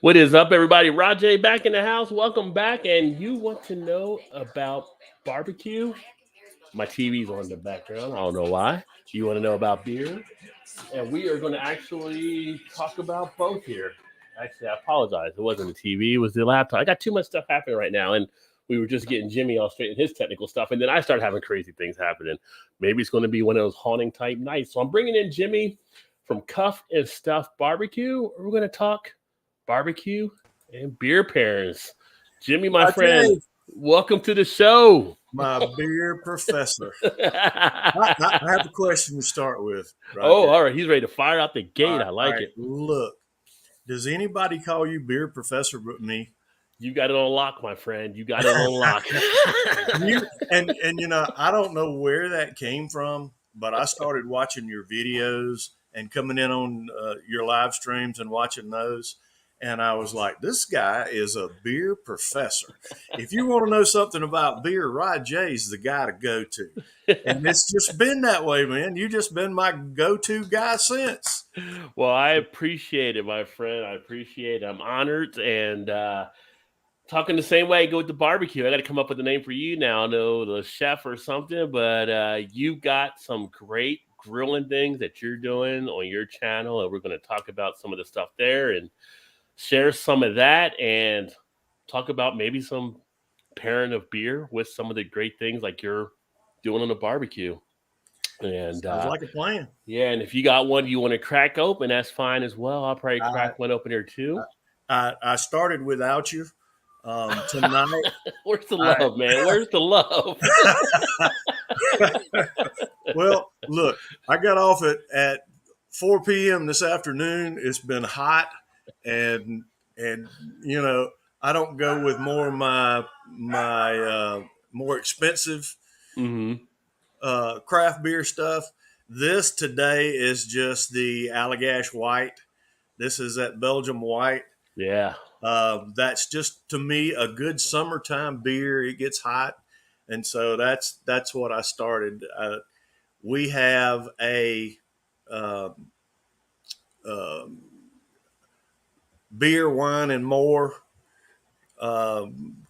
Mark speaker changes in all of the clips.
Speaker 1: What is up, everybody? Rajay back in the house. Welcome back. And you want to know about barbecue? My TV's on in the background. I don't know why. You want to know about beer? And we are going to actually talk about both here. Actually, I apologize. It wasn't the TV, it was the laptop. I got too much stuff happening right now. And we were just getting Jimmy all straight in his technical stuff. And then I started having crazy things happening. Maybe it's going to be one of those haunting type nights. So I'm bringing in Jimmy from Cuff and Stuff Barbecue. We're going to talk barbecue and beer pairings. Jimmy, my friend,
Speaker 2: Jay,
Speaker 1: welcome to the show.
Speaker 2: my beer professor. I have a question to start with,
Speaker 1: Oh,
Speaker 2: Roger.
Speaker 1: all right. He's ready to fire out the gate. I
Speaker 2: All
Speaker 1: like
Speaker 2: right,
Speaker 1: it.
Speaker 2: look. Does anybody call you beer professor but me?
Speaker 1: You got it on lock, my friend. You got it on lock.
Speaker 2: I don't know where that came from, but I started watching your videos and coming in on your live streams and watching those. And I was like, this guy is a beer professor. If you want to know something about beer, Rod J's the guy to go to. And it's just been that way, man. You just been my go-to guy since.
Speaker 1: Well, I appreciate it, my friend. I appreciate it. I'm honored. And talking the same way I go with the barbecue. I got to come up with a name for you now. I know the chef or something, but you got some great grilling things that you're doing on your channel. And we're going to talk about some of the stuff there and share some of that and talk about maybe some pairing of beer with some of the great things like you're doing on the barbecue. And
Speaker 2: Sounds like a plan.
Speaker 1: yeah, and if you got one you want to crack open, that's fine as well. I'll probably
Speaker 2: I,
Speaker 1: crack one open here too.
Speaker 2: I started without you tonight.
Speaker 1: Where's the
Speaker 2: I,
Speaker 1: love, man? Where's the love?
Speaker 2: well, look, I got off at 4 p.m. this afternoon. It's been hot, and and you know I don't go with more of my more expensive
Speaker 1: Hmm.
Speaker 2: craft beer stuff. This today is just the Allagash White. This is that Belgium White.
Speaker 1: Yeah.
Speaker 2: That's just to me a good summertime beer. It gets hot, and so that's what I started. We have a uh, uh, beer, wine, and more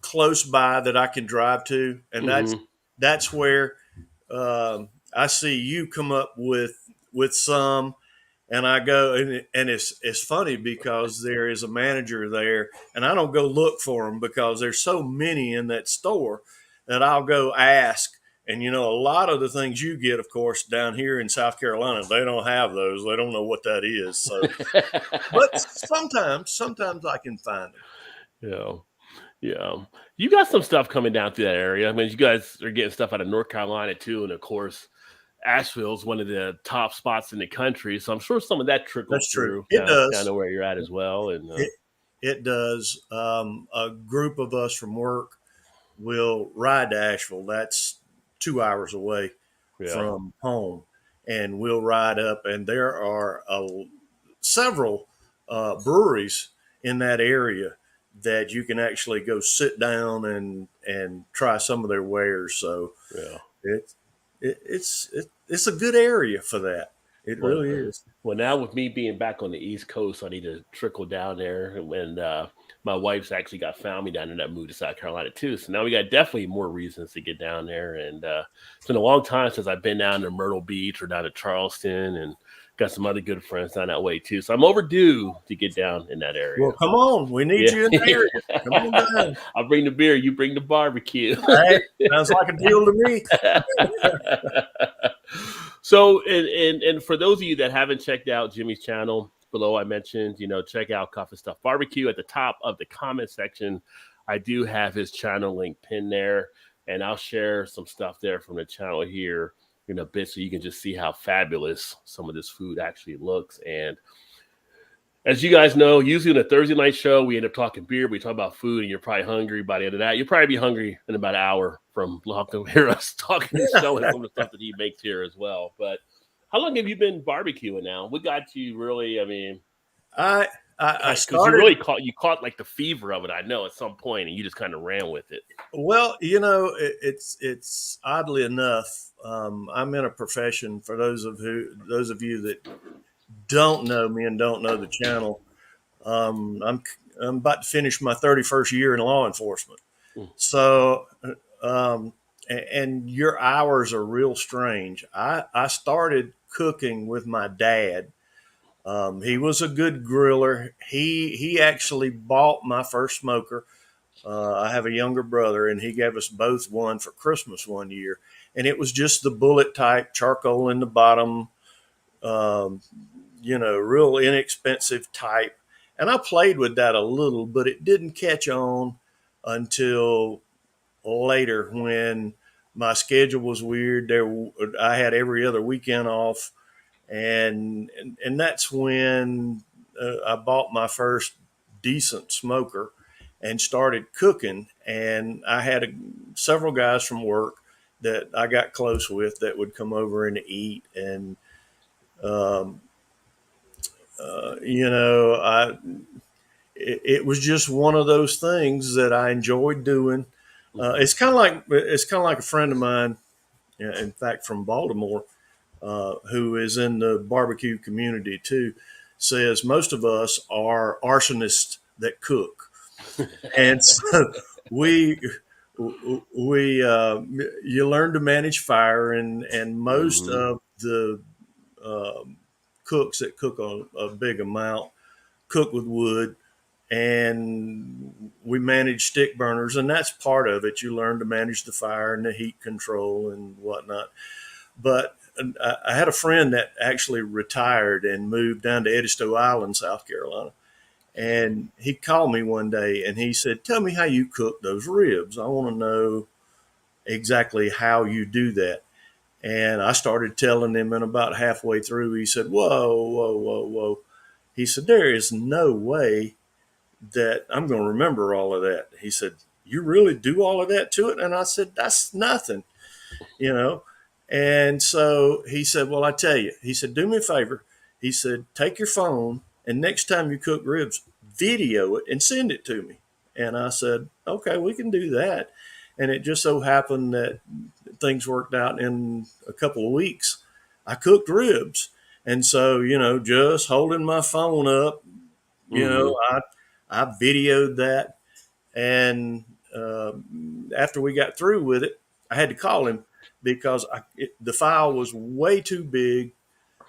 Speaker 2: close by that I can drive to, and
Speaker 1: Hmm.
Speaker 2: that's where I see you come up with some, and I go and it's funny because there is a manager there, and I don't go look for them because there's so many in that store that I'll go ask. And a lot of the things you get, of course, down here in South Carolina, they don't have those. They don't know what that is. So, but sometimes I can find them.
Speaker 1: Yeah. Yeah. You got some stuff coming down through that area. I mean, you guys are getting stuff out of North Carolina too, and of course, Asheville's one of the top spots in the country, so I'm sure some of that trickles
Speaker 2: That's true.
Speaker 1: through
Speaker 2: It
Speaker 1: down
Speaker 2: does.
Speaker 1: to where you're at as well. And
Speaker 2: It it does. A group of us from work will ride to Asheville. That's 2 hours away
Speaker 1: yeah,
Speaker 2: from home, and we'll ride up. And there are several breweries in that area that you can actually go sit down and try some of their wares. So
Speaker 1: yeah.
Speaker 2: it, it's a good area for that. It
Speaker 1: Well,
Speaker 2: really is.
Speaker 1: well, now with me being back on the East Coast, I need to trickle down there. And my wife's actually got family down there that moved to South Carolina too. So now we got definitely more reasons to get down there. And it's been a long time since I've been down to Myrtle Beach or down to Charleston, and got some other good friends down that way too. So I'm overdue to get down in that
Speaker 2: Well,
Speaker 1: area.
Speaker 2: come on. We need
Speaker 1: Yeah.
Speaker 2: you in the area. Come on down.
Speaker 1: I'll bring the beer, you bring the barbecue.
Speaker 2: Hey, sounds like a deal to me.
Speaker 1: So, and for those of you that haven't checked out Jimmy's channel, below I mentioned, check out Coffee Stuff Barbecue at the top of the comment section. I do have his channel link pinned there, and I'll share some stuff there from the channel here in a bit so you can just see how fabulous some of this food actually looks. And as you guys know, usually in a Thursday night show, we end up talking beer. We talk about food, and you're probably hungry by the end of that. You'll probably be hungry in about an hour from to hear us talking and showing some of the stuff that he makes here as well. But how long have you been barbecuing now? What got you really? I mean,
Speaker 2: I I
Speaker 1: because you
Speaker 2: started.
Speaker 1: really caught like the fever of it. I know at some point, and you just kind of ran with it.
Speaker 2: Well, it's oddly enough. I'm in a profession. For those of you that don't know me and don't know the channel, I'm I'm about to finish my 31st year in law enforcement.
Speaker 1: Mm.
Speaker 2: So, and your hours are real strange. I started cooking with my dad. He was a good griller. He actually bought my first smoker. I have a younger brother, and he gave us both one for Christmas one year, and it was just the bullet type, charcoal in the bottom, um, real inexpensive type. And I played with that a little, but it didn't catch on until later when my schedule was weird. I had every other weekend off, and that's when I bought my first decent smoker and started cooking. And I had several guys from work that I got close with that would come over and eat. And um, I it was just one of those things that I enjoyed doing.
Speaker 1: Mhm.
Speaker 2: It's kind of like a friend of mine, in fact, from Baltimore, who is in the barbecue community too, says most of us are arsonists that cook, and so we we you learn to manage fire, and most
Speaker 1: Mhm.
Speaker 2: of the um, cooks that cook a big amount cook with wood, and we manage stick burners, and that's part of it. You learn to manage the fire and the heat control and whatnot. But I had a friend that actually retired and moved down to Edisto Island, South Carolina. And he called me one day and he said, "Tell me how you cook those ribs. I want to know exactly how you do that." And I started telling him, and about halfway through, he said, "Whoa, whoa, whoa, whoa." He said, "There is no way that I'm going to remember all of that." He said, "You really do all of that to it?" And I said, "That's nothing, you know." And so he said, "Well, I tell you," he said, "do me a favor." He said, "Take your phone and next time you cook ribs, video it and send it to me." And I said, "Okay, we can do that." And it just so happened that things worked out in a couple of weeks. I cooked ribs. And so, just holding my phone up, you know,
Speaker 1: Mhm.
Speaker 2: I, I videoed that. And after we got through with it, I had to call him because the file was way too big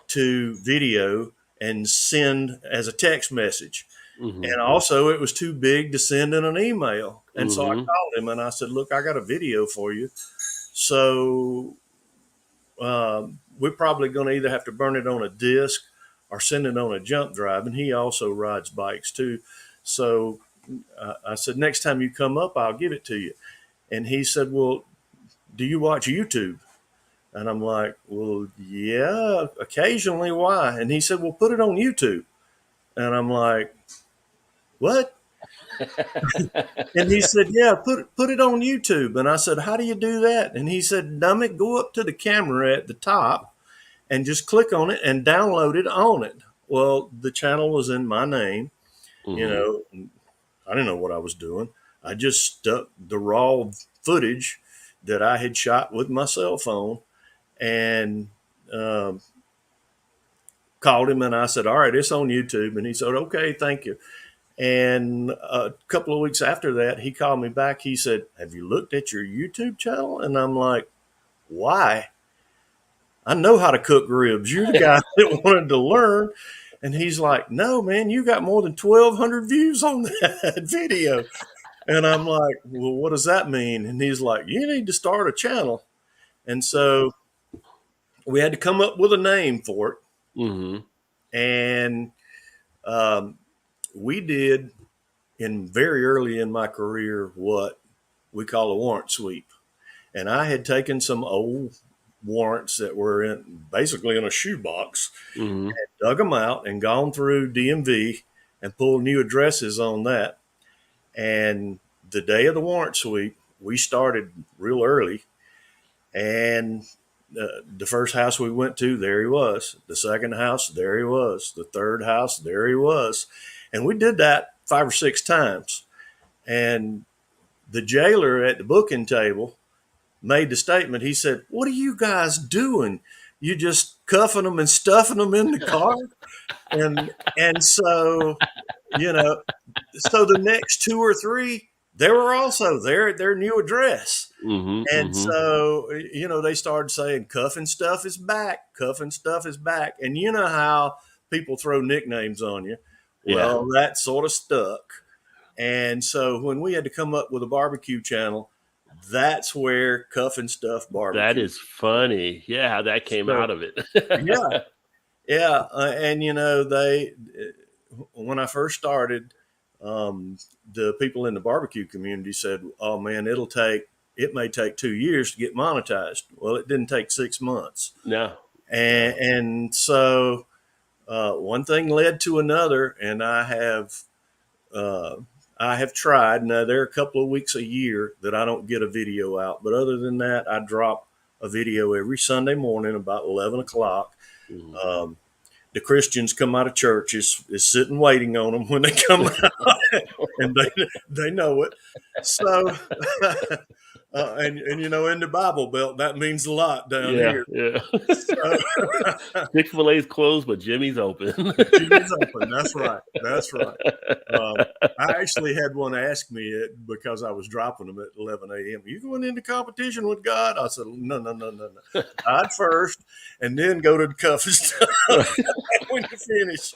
Speaker 2: to video and send as a text message.
Speaker 1: Mhm.
Speaker 2: And also, it was too big to send in an email. And so I
Speaker 1: Mhm.
Speaker 2: called him and I said, "Look, I got a video for you. So we're probably going to either have to burn it on a disc or send it on a jump drive." And he also rides bikes too. So I said, "Next time you come up, I'll give it to you." And he said, "Well, do you watch YouTube?" And I'm like, "Well, yeah, occasionally. Why?" And he said, "Well, put it on YouTube." And I'm like, "What?" And he said, "Yeah, put it on YouTube." And I said, "How do you do that?" And he said, "Dumb it, go up to the camera at the top and just click on it and download it on it." Well, the channel was in my name. You
Speaker 1: Mhm.
Speaker 2: know, I didn't know what I was doing. I just stuck the raw footage that I had shot with my cell phone and um, called him and I said, "All right, it's on YouTube." And he said, "Okay, thank you." And a couple of weeks after that, he called me back. He said, "Have you looked at your YouTube channel?" And I'm like, "Why? I know how to cook ribs. You're the guy that wanted to learn." And he's like, "No, man, you got more than 1,200 views on that video." And I'm like, "Well, what does that mean?" And he's like, "You need to start a channel." And so we had to come up with a name for it.
Speaker 1: Mhm.
Speaker 2: And um, we did, in very early in my career, what we call a warrant sweep. And I had taken some old warrants that were basically in a shoebox,
Speaker 1: Mhm.
Speaker 2: dug them out, and gone through DMV and pulled new addresses on that. And the day of the warrant sweep, we started real early. And the first house we went to, there he was. The second house, there he was. The third house, there he was. And we did that 5 or 6 times. And the jailer at the booking table made the statement. He said, "What are you guys doing? You just cuffing them and stuffing them in the car?" And so you know, so the next 2 or 3, they were also there at their new address. And so, they started saying, Cuffing Stuff is back. Cuffing Stuff is back. And you know how people throw nicknames on you.
Speaker 1: Yeah.
Speaker 2: Well, that sort of stuck. And so when we had to come up with a barbecue channel, that's where Cuffing Stuff
Speaker 1: That
Speaker 2: Barbecue.
Speaker 1: is funny. Yeah, how that came
Speaker 2: So,
Speaker 1: out of it.
Speaker 2: yeah, yeah. And, when I first started, the people in the barbecue community said, "Oh man, it may take 2 years to get monetized." Well, it didn't take 6 months,
Speaker 1: No.
Speaker 2: and so one thing led to another, and uh, I have tried. Now there are a couple of weeks a year that I don't get a video out, but other than that, I drop a video every Sunday morning about 11 o'clock.
Speaker 1: Mhm.
Speaker 2: The Christians come out of church is sitting waiting on them when they come out, and they know it. So, and in the Bible Belt, that means a lot down
Speaker 1: Yeah,
Speaker 2: here.
Speaker 1: yeah.
Speaker 2: So,
Speaker 1: Chick-fil-A's closed, but Jimmy's open.
Speaker 2: Jimmy's open. That's right. That's right. I actually had one ask me it because I was dropping them at 11 a.m. You going into competition with God? I said, no, no, no, no, no. God first, and then go to the cuff and stuff when you finish.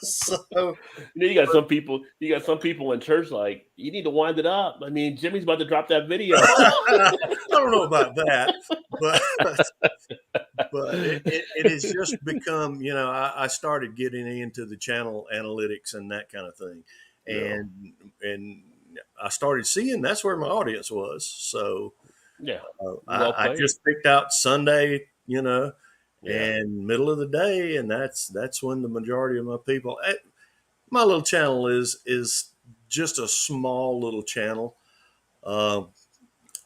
Speaker 2: So,
Speaker 1: You got some people. You got some people in church like you need to wind it up. I mean, Jimmy's about to drop that video.
Speaker 2: I don't know about that, but it has just become, I started getting into the channel analytics and that kind of thing,
Speaker 1: Yeah.
Speaker 2: and I started seeing that's where my audience was. So
Speaker 1: Yeah.
Speaker 2: I just picked out Sunday,
Speaker 1: Yeah.
Speaker 2: and middle of the day, and that's when the majority of my people. My little channel is just a small little channel.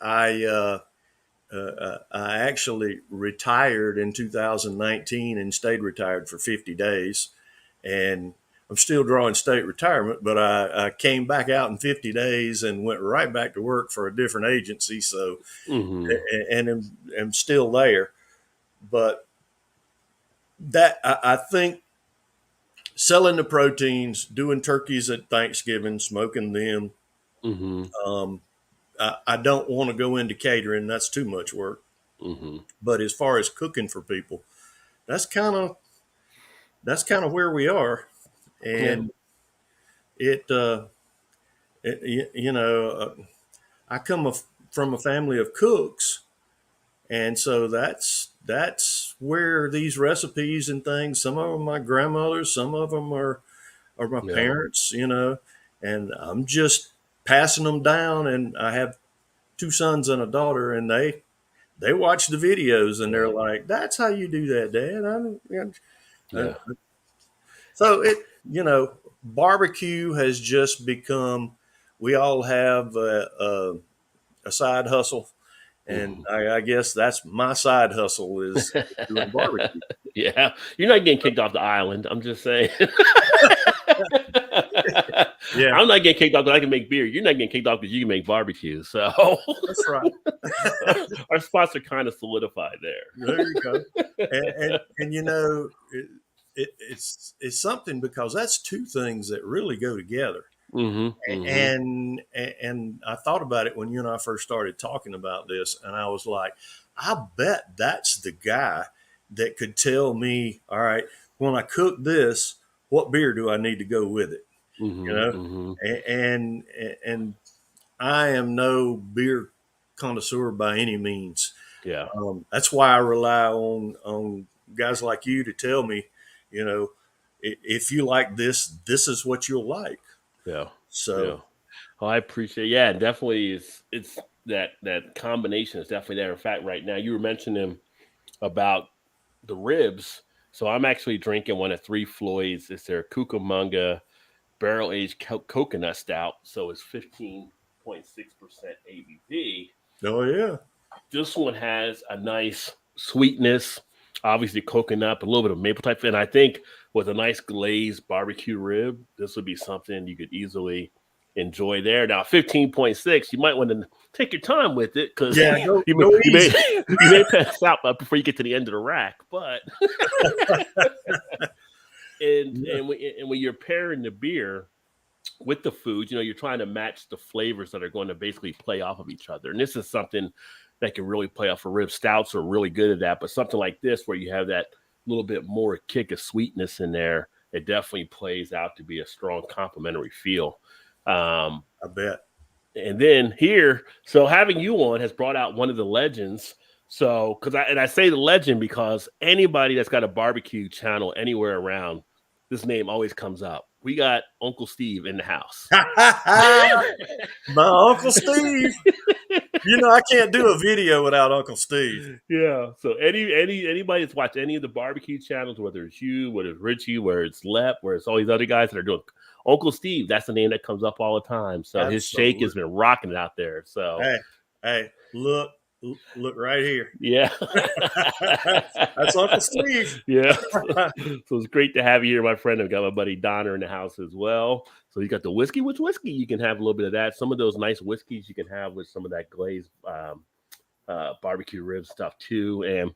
Speaker 2: I actually retired in 2019 and stayed retired for 50 days. And I'm still drawing state retirement, but I came back out in 50 days and went right back to work for a different agency. So, and am still there. But that, I think selling the proteins, doing turkeys at Thanksgiving, smoking them, I don't want to go into catering. That's too much work. But as far as cooking for people, that's kind of where we are,
Speaker 1: Yeah.
Speaker 2: and it, I come from a family of cooks, and so that's where these recipes and things. Some of them are my grandmother's, some of them are my
Speaker 1: Yeah.
Speaker 2: parents, and I'm just passing them down. And I have 2 sons and a daughter, and they watch the videos and they're like, "That's how you do that, Dad."
Speaker 1: Yeah.
Speaker 2: So barbecue has just become. We all have a side hustle, and I guess that's my side hustle is doing barbecue.
Speaker 1: Yeah. You're not getting kicked off the island. I'm just saying.
Speaker 2: Yeah,
Speaker 1: I'm not getting kicked off because I can make beer. You're not getting kicked off because you can make barbecue. So
Speaker 2: that's right.
Speaker 1: our spots are kind of solidified there.
Speaker 2: There you go. And it's something because that's two things that really go together. And I thought about it when you and I first started talking about this, and I was like, I bet that's the guy that could tell me, all right, when I cook this, what beer do I need to go with it? And I am no beer connoisseur by any means.
Speaker 1: Yeah.
Speaker 2: That's why I rely on guys like you to tell me, if you like this, this is what you'll like.
Speaker 1: Yeah.
Speaker 2: So,
Speaker 1: yeah. Oh, I appreciate. Yeah, definitely. It's that combination is definitely there. In fact, right now you were mentioning about the ribs. So I'm actually drinking one of Three Floyd's. It's their Cucamonga barrel aged coconut stout. So it's 15.6% ABV.
Speaker 2: oh yeah.
Speaker 1: This one has a nice sweetness, obviously coconut, a little bit of maple type. And I think with a nice glazed barbecue rib, this would be something you could easily enjoy there. Now, 15.6, you might want to take your time with it because you may pass out before you get to the end of the rack. But
Speaker 2: Yeah,
Speaker 1: and when you're pairing the beer with the food, you're trying to match the flavors that are going to basically play off of each other. And this is something that can really play off for rib stouts are really good at that. But something like this, where you have that little bit more kick of sweetness in there, it definitely plays out to be a strong complementary feel. Um,
Speaker 2: I bet.
Speaker 1: and then here, so having you on has brought out one of the legends. So, I say the legend because anybody that's got a barbecue channel anywhere around, this name always comes up. We got Uncle Steve in the house.
Speaker 2: My Uncle Steve. I can't do a video without Uncle Steve.
Speaker 1: Yeah. So anybody that's watched any of the barbecue channels, whether it's you, whether it's Richie, where it's Lep, where it's all these other guys that are doing Uncle Steve, that's the name that comes up all the time. So his shake has
Speaker 2: Absolutely.
Speaker 1: been rocking it out there. So
Speaker 2: Hey, hey, look right here.
Speaker 1: yeah.
Speaker 2: That's Uncle Steve.
Speaker 1: Yeah. So it's great to have you here, my friend. I've got my buddy Donner in the house as well. So you got the whiskey. Which whiskey? You can have a little bit of that. Some of those nice whiskeys you can have with some of that glazed barbecue rib stuff too. And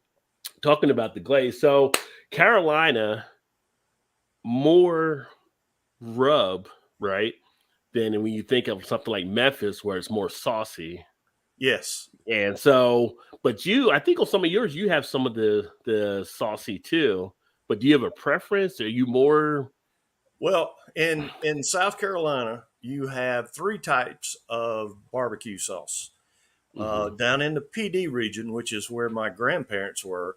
Speaker 1: talking about the glaze, so Carolina, more rub, right? Than when you think of something like Memphis, where it's more saucy.
Speaker 2: Yes.
Speaker 1: And so, but I think on some of yours, you have some of the saucy too. But do you have a preference? Are you more?
Speaker 2: Well, in South Carolina, you have three types of barbecue sauce.
Speaker 1: Mm-hmm,
Speaker 2: Down in the PD region, which is where my grandparents were,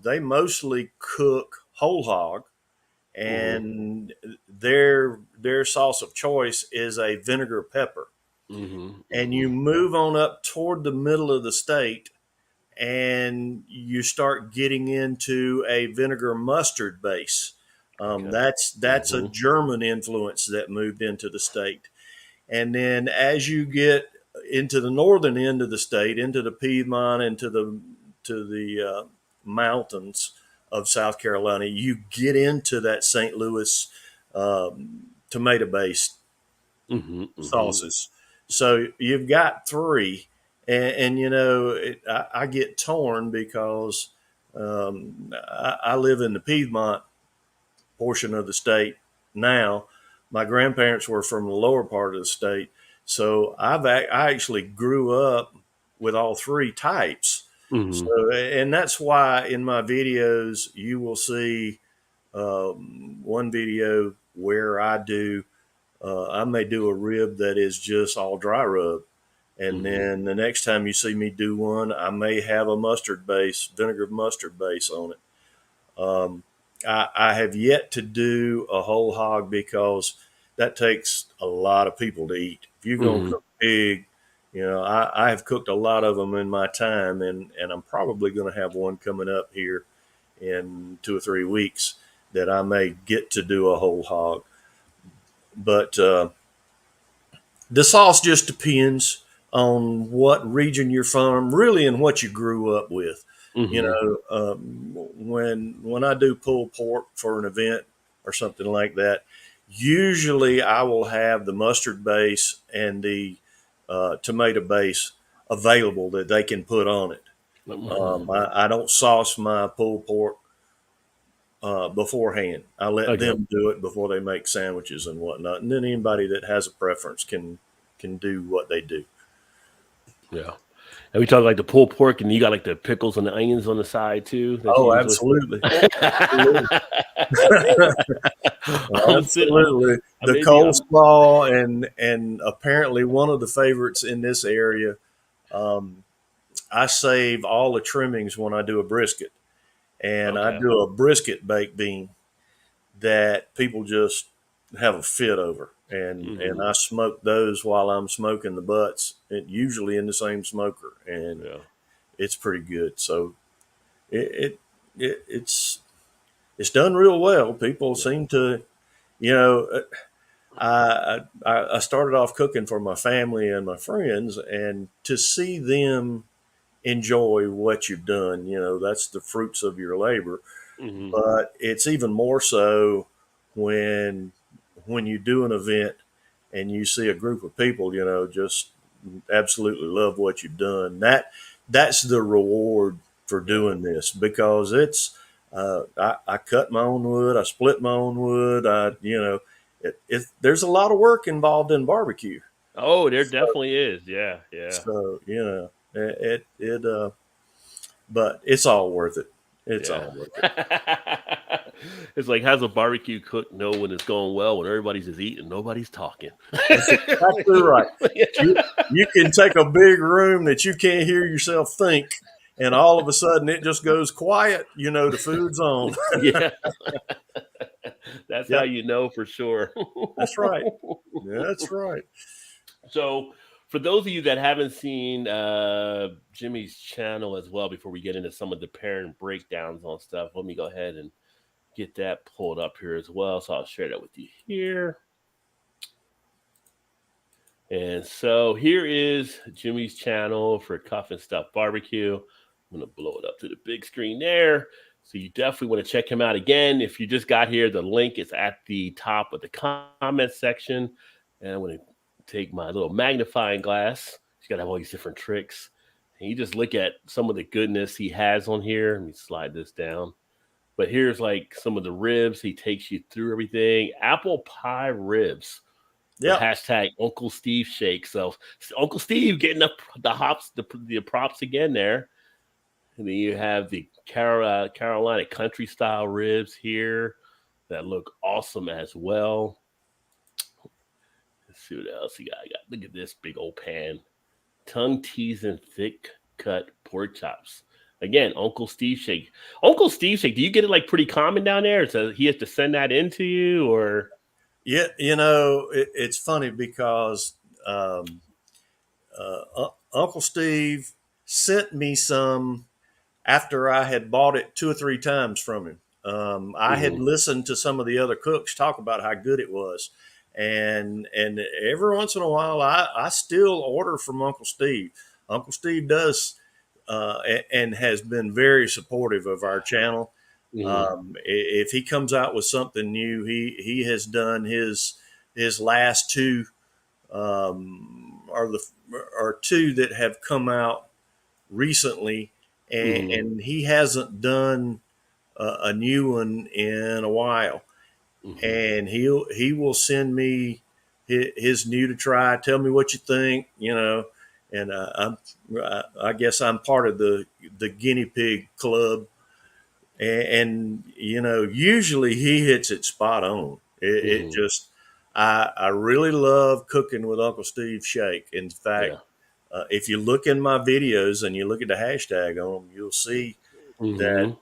Speaker 2: they mostly cook whole hog,
Speaker 1: mm-hmm,
Speaker 2: and their sauce of choice is a vinegar pepper.
Speaker 1: mm-hmm,
Speaker 2: And you
Speaker 1: mm-hmm.
Speaker 2: move on up toward the middle of the state, and you start getting into a vinegar mustard base.
Speaker 1: Okay.
Speaker 2: That's a
Speaker 1: Mm-hmm,
Speaker 2: German influence that moved into the state. And then as you get into the northern end of the state, into the Piedmont, into the mountains of South Carolina, you get into that St. Louis tomato based
Speaker 1: mm-hmm, mm-hmm.
Speaker 2: sauces. So you've got three, and I get torn because I live in the Piedmont portion of the state now. My grandparents were from the lower part of the state, so I actually grew up with all three types.
Speaker 1: Mm-hmm.
Speaker 2: So, and that's why in my videos you will see one video where I may do a rib that is just all dry rub. And
Speaker 1: Mm-hmm.
Speaker 2: then the next time you see me do one, I may have a vinegar mustard base on it. I have yet to do a whole hog because that takes a lot of people to eat. If you're going to
Speaker 1: Mm-hmm.
Speaker 2: cook big, I have cooked a lot of them in my time, and I'm probably going to have one coming up here in 2 or 3 weeks that I may get to do a whole hog. But the sauce just depends on what region you're from, really, and what you grew up with. You
Speaker 1: Mm-hmm.
Speaker 2: know, when I do pulled pork for an event or something like that, usually I will have the mustard base and the tomato base available that they can put on it. I don't sauce my pulled pork beforehand. I let
Speaker 1: Okay.
Speaker 2: them do it before they make sandwiches and whatnot, and then anybody that has a preference can do what they do.
Speaker 1: Yeah. And we talk like the pulled pork, and you got like the pickles and the onions on the side too that you
Speaker 2: Oh,
Speaker 1: usually.
Speaker 2: absolutely, absolutely,
Speaker 1: I'm sitting.
Speaker 2: absolutely.
Speaker 1: I
Speaker 2: The
Speaker 1: maybe I'm.
Speaker 2: coleslaw and apparently one of the favorites in this area. Um, I save all the trimmings when I do a brisket, and I
Speaker 1: Okay.
Speaker 2: do a brisket baked bean that people just have a fit over. And
Speaker 1: Mm-hmm.
Speaker 2: I smoke those while I'm smoking the butts, usually in the same smoker, and
Speaker 1: Yeah.
Speaker 2: it's pretty good. So it, it's done real well. People
Speaker 1: Yeah.
Speaker 2: seem to, you know, I started off cooking for my family and my friends, and to see them enjoy what you've done, that's the fruits of your labor.
Speaker 1: Mm-hmm.
Speaker 2: But it's even more so when you do an event and you see a group of people, just absolutely love what you've done. That's the reward for
Speaker 1: Yeah.
Speaker 2: doing this because it's I cut my own wood. I split my own wood. There's a lot of work involved in barbecue.
Speaker 1: Oh, there
Speaker 2: So,
Speaker 1: definitely is. Yeah, yeah,
Speaker 2: so but it's all worth it. It's
Speaker 1: yeah.
Speaker 2: all worth it.
Speaker 1: It's like, how's a barbecue cook know when it's going well when everybody's just eating, nobody's talking?
Speaker 2: That's exactly right. You can take a big room that you can't hear yourself think, and all of a sudden it just goes quiet. The food's on.
Speaker 1: Yeah, that's how
Speaker 2: Yep,
Speaker 1: you know for sure.
Speaker 2: that's right. That's right.
Speaker 1: So, for those of you that haven't seen Jimmy's channel as well, before we get into some of the parent breakdowns on stuff, let me go ahead and get that pulled up here as well. So I'll share that with you here. And so here is Jimmy's channel for Cuff and Stuff Barbecue. I'm going to blow it up to the big screen there. So you definitely want to check him out again. If you just got here, the link is at the top of the comment section. And I'm going to take my little magnifying glass. He's got to have all these different tricks. And you just look at some of the goodness he has on here. Let me slide this down. But here's like some of the ribs. He takes you through everything. Apple pie ribs with
Speaker 2: Yep.
Speaker 1: hashtag Uncle Steve Shake. So Uncle Steve getting up the hops, the props again there. And then you have the Carolina country style ribs here that look awesome as well. Let's see what else you got. Look at this big old pan. Tongue teasing thick cut pork chops. Again, Uncle Steve Shake. Uncle Steve Shake, do you get it like pretty common down there? So he has to send that in to you or
Speaker 2: Yeah, it's funny because Uncle Steve sent me some after I had bought it 2 or 3 times from him. I had
Speaker 1: mm-hmm,
Speaker 2: listened to some of the other cooks talk about how good it was, and every once in a while, I still order from Uncle Steve. Uncle Steve does, and has been very supportive of our channel.
Speaker 1: mm-hmm,
Speaker 2: If he comes out with something new, he has done his last two, are two that have come out recently,
Speaker 1: mm-hmm,
Speaker 2: and he hasn't done a new one in a while.
Speaker 1: mm-hmm.
Speaker 2: And he will send me his new to try. Tell me what you think, And I guess I'm part of the guinea pig club, and usually he hits it spot on. It
Speaker 1: Mm-hmm.
Speaker 2: just I really love cooking with Uncle Steve Shake. In fact,
Speaker 1: Yeah.
Speaker 2: if you look in my videos and you look at the hashtag on them, you'll see that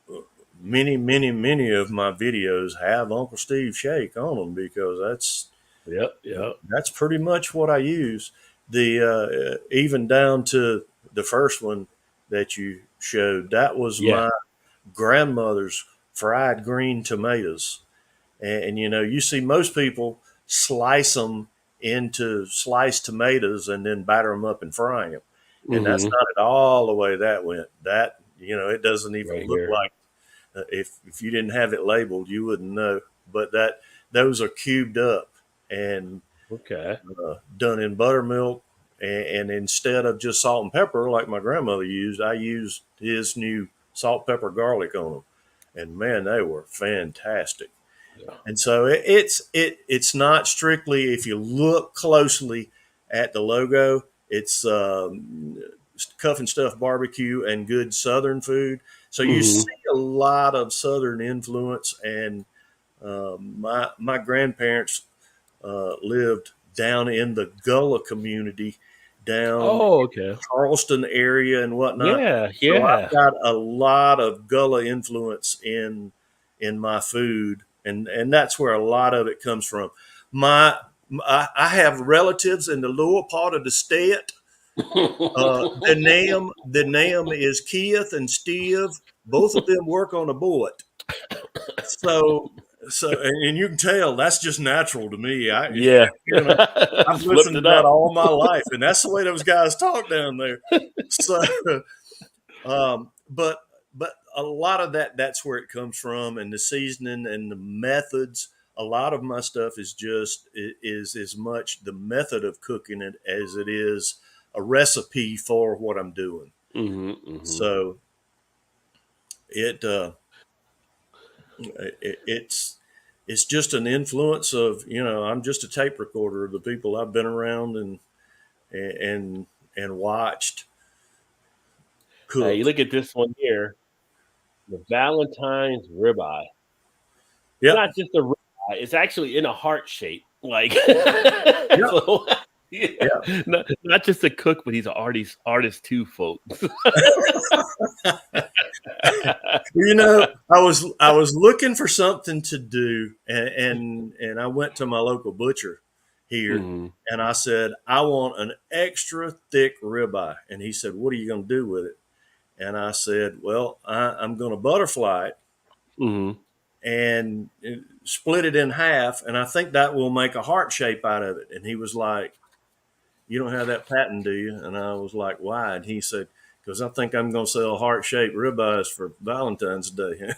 Speaker 1: Mm-hmm.
Speaker 2: many of my videos have Uncle Steve Shake on them because
Speaker 1: Yep. Yep.
Speaker 2: that's pretty much what I use. The even down to the first one that you showed, that was
Speaker 1: Yeah.
Speaker 2: my grandmother's fried green tomatoes. And you see most people slice them into sliced tomatoes and then batter them up and fry them. And that's
Speaker 1: Mm-hmm.
Speaker 2: not at all the way that went. It doesn't even
Speaker 1: Right
Speaker 2: look
Speaker 1: here.
Speaker 2: like, if you didn't have it labeled, you wouldn't know. But those are cubed up and
Speaker 1: Okay.
Speaker 2: done in buttermilk. And instead of just salt and pepper like my grandmother used, I used his new salt, pepper, garlic on them. And man, they were fantastic.
Speaker 1: Yeah.
Speaker 2: And so it's not strictly, if you look closely at the logo, it's Cuff and Stuff Barbecue and Good Southern Food. So you
Speaker 1: Mm-hmm.
Speaker 2: see a lot of Southern influence. And my grandparents lived down in the Gullah community, down
Speaker 1: Oh, okay.
Speaker 2: Charleston area and whatnot.
Speaker 1: Yeah.
Speaker 2: So I've
Speaker 1: Yeah.
Speaker 2: got a lot of Gullah influence in my food, and that's where a lot of it comes from. My I have relatives in the lower part of the state. The name is Keith and Steve. Both of them work on a boat. So and you can tell that's just natural to me.
Speaker 1: Yeah.
Speaker 2: you know I've
Speaker 1: Just flipped
Speaker 2: listened
Speaker 1: it
Speaker 2: to that
Speaker 1: up.
Speaker 2: all my life, and that's the way those guys talk down there. So, but a lot of that's where it comes from, and the seasoning and the methods. A lot of my stuff is as much the method of cooking it as it is a recipe for what I'm doing.
Speaker 1: Mm-hmm. Mm-hmm.
Speaker 2: So it, it's just an influence of, I'm just a tape recorder of the people I've been around and and watched
Speaker 1: You
Speaker 2: cook.
Speaker 1: look at this one here, the Valentine's ribeye. It's
Speaker 2: Yep.
Speaker 1: not just a ribeye; it's actually in a heart shape. Like,
Speaker 2: Yep.
Speaker 1: so, yeah,
Speaker 2: Yep.
Speaker 1: not just a cook, but he's an artist too, folks.
Speaker 2: I was looking for something to do, and I went to my local butcher here,
Speaker 1: Hmm.
Speaker 2: and I said I want an extra thick ribeye, and he said, "What are you going to do with it?" And I said, "Well, I'm going to butterfly it
Speaker 1: Hmm.
Speaker 2: and split it in half, and I think that will make a heart shape out of it." And he was like, "You don't have that patent, do you?" And I was like, "Why?" And he said, "Because I think I'm going to sell heart shaped ribeyes for Valentine's Day." And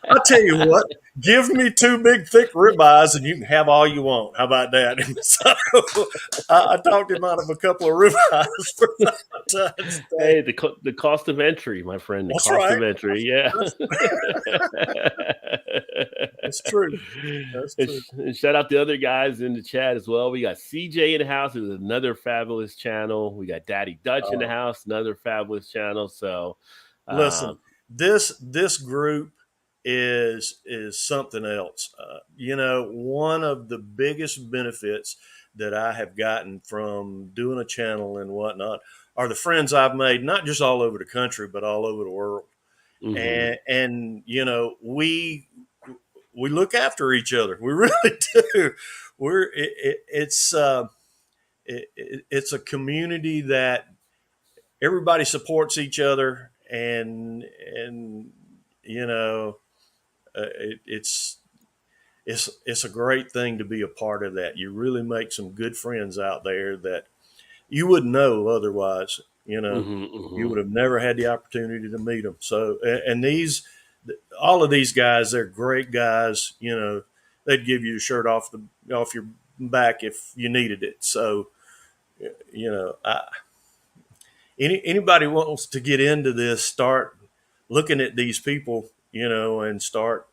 Speaker 2: I'll tell you what, give me two big thick ribeyes and you can have all you want. How about that? And so I talked him out of a couple of ribeyes for Valentine's Day.
Speaker 1: Hey, the cost of entry, my friend, the
Speaker 2: That's
Speaker 1: cost
Speaker 2: right.
Speaker 1: of entry. Yeah.
Speaker 2: That's, that's true. That's true.
Speaker 1: And shout out the other guys in the chat as well. We got CJ in the house, is another fabulous channel. We got Daddy Dutch in the
Speaker 2: Uh,
Speaker 1: house, another fabulous channel. So,
Speaker 2: Listen,
Speaker 1: um,
Speaker 2: this group is something else. One of the biggest benefits that I have gotten from doing a channel and whatnot are the friends I've made, not just all over the country, but all over the world.
Speaker 1: mhm,
Speaker 2: And we look after each other. We really do. We're it, it's a community that everybody supports each other, and you know it's a great thing to be a part of that. You really make some good friends out there that you wouldn't know otherwise.
Speaker 1: mhm,
Speaker 2: You
Speaker 1: mhm,
Speaker 2: would have never had the opportunity to meet them. So, and these, all of these guys, they're great guys. They'd give you the shirt off your back if you needed it. So, you know, I, anybody wants to get into this, start looking at these people, and start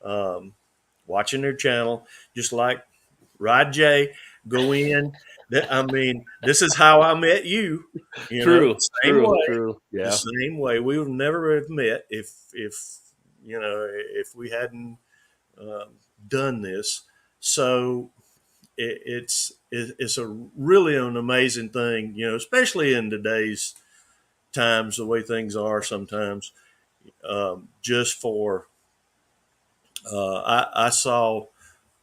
Speaker 2: um, watching their channel, just like Rod J. Go in. I mean, this is how I met you.
Speaker 1: true,
Speaker 2: Same
Speaker 1: true,
Speaker 2: way,
Speaker 1: true.
Speaker 2: the
Speaker 1: Yeah.
Speaker 2: same way. We would never have met if we hadn't um, done this. So it's a really an amazing thing, especially in today's times, the way things are sometimes. Just for I saw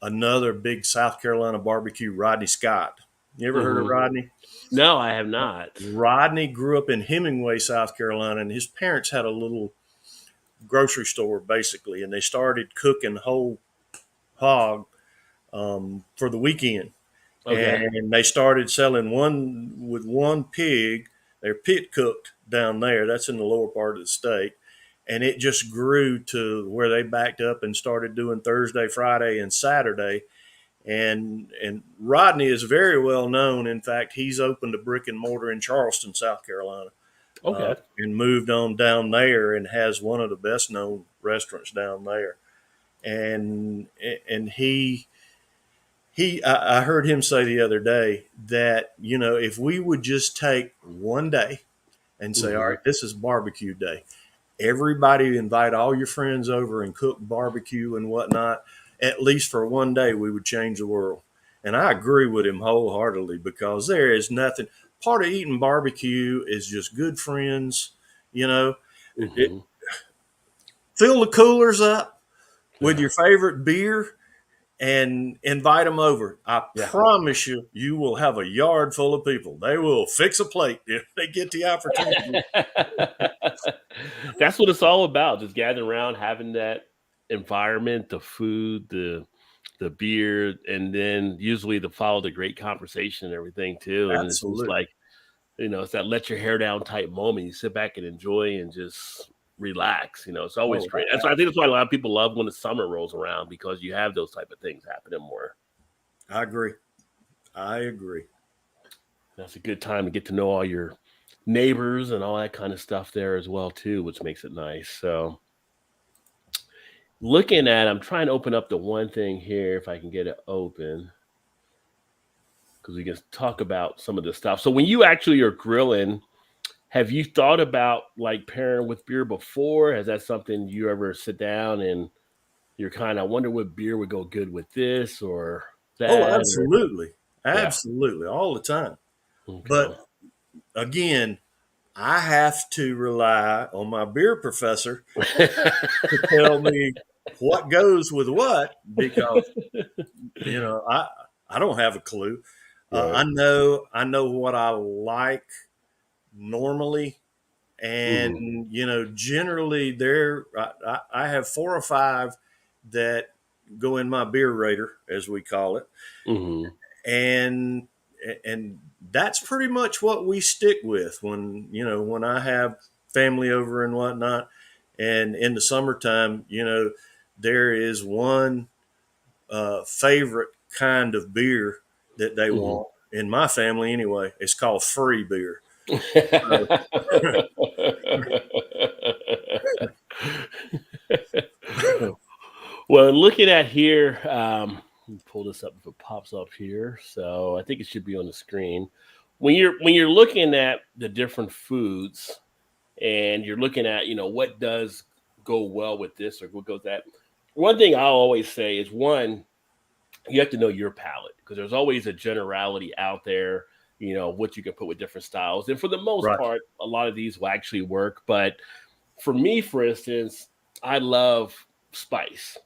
Speaker 2: another big South Carolina barbecue, Rodney Scott. You ever heard of
Speaker 1: Hmm.
Speaker 2: Rodney?
Speaker 1: No, I have not.
Speaker 2: Rodney grew up in Hemingway, South Carolina, and his parents had a little grocery store basically, and they started cooking whole hog for the weekend.
Speaker 1: Okay.
Speaker 2: And they started selling one pig. They're pit cooked down there. That's in the lower part of the state. And it just grew to where they backed up and started doing Thursday, Friday, and Saturday. And Rodney is very well known. In fact, he's opened a brick and mortar in Charleston, South Carolina,
Speaker 1: Okay.
Speaker 2: and moved on down there and has one of the best known restaurants down there. And and I heard him say the other day that if we would just take one day and say, all
Speaker 1: Hmm.
Speaker 2: right, this is barbecue day, everybody invite all your friends over and cook barbecue and whatnot, at least for one day, we would change the world. And I agree with him wholeheartedly, because there is nothing. Part of eating barbecue is just good friends. You know, it,
Speaker 1: Hmm.
Speaker 2: fill the coolers up with
Speaker 1: Yeah.
Speaker 2: your favorite beer and invite them over. I
Speaker 1: Yeah.
Speaker 2: promise you, you will have a yard full of people. They will fix a plate if they get the opportunity.
Speaker 1: That's what it's all about. Just gathering around, having that environment, the food, the beer, and then usually to follow the great conversation and everything too. And it's just
Speaker 2: Absolutely.
Speaker 1: like, it's that let your hair down type moment. You sit back and enjoy and just relax. It's always
Speaker 2: Oh,
Speaker 1: great. I think that's why a lot of people love when the summer rolls around, because you have those type of things happening more.
Speaker 2: I agree. I agree.
Speaker 1: That's a good time to get to know all your neighbors and all that kind of stuff there as well too, which makes it nice. So looking at, I'm trying to open up the one thing here if I can get it open because we can talk about some of this stuff. So when you actually are grilling, have you thought about like pairing with beer before? Has that something you ever sit down and you're kind of wonder what beer would go good with this or
Speaker 2: Oh,
Speaker 1: that? Or
Speaker 2: absolutely.
Speaker 1: yeah,
Speaker 2: Absolutely. All the time.
Speaker 1: okay.
Speaker 2: But again, I have to rely on my beer professor to tell me what goes with what because I don't have a clue.
Speaker 1: Right.
Speaker 2: I know what I like normally,
Speaker 1: Hmm.
Speaker 2: and generally there I have four or five that go in my beer rater as we call it,
Speaker 1: Hmm.
Speaker 2: and that's pretty much what we stick with when I have family over and whatnot. And in the summertime, there is one favorite kind of beer that they
Speaker 1: Hmm.
Speaker 2: want in my family anyway. It's called free beer. So,
Speaker 1: Well, looking at here, let me pull this up if it pops up here. So I think it should be on the screen. When you're looking at the different foods and you're looking at what does go well with this or what goes that. One thing I always say is one, you have to know your palate because there's always a generality out there. What you can put with different styles, and for the most
Speaker 2: right,
Speaker 1: part, a lot of these will actually work. But for me, for instance, I love spice.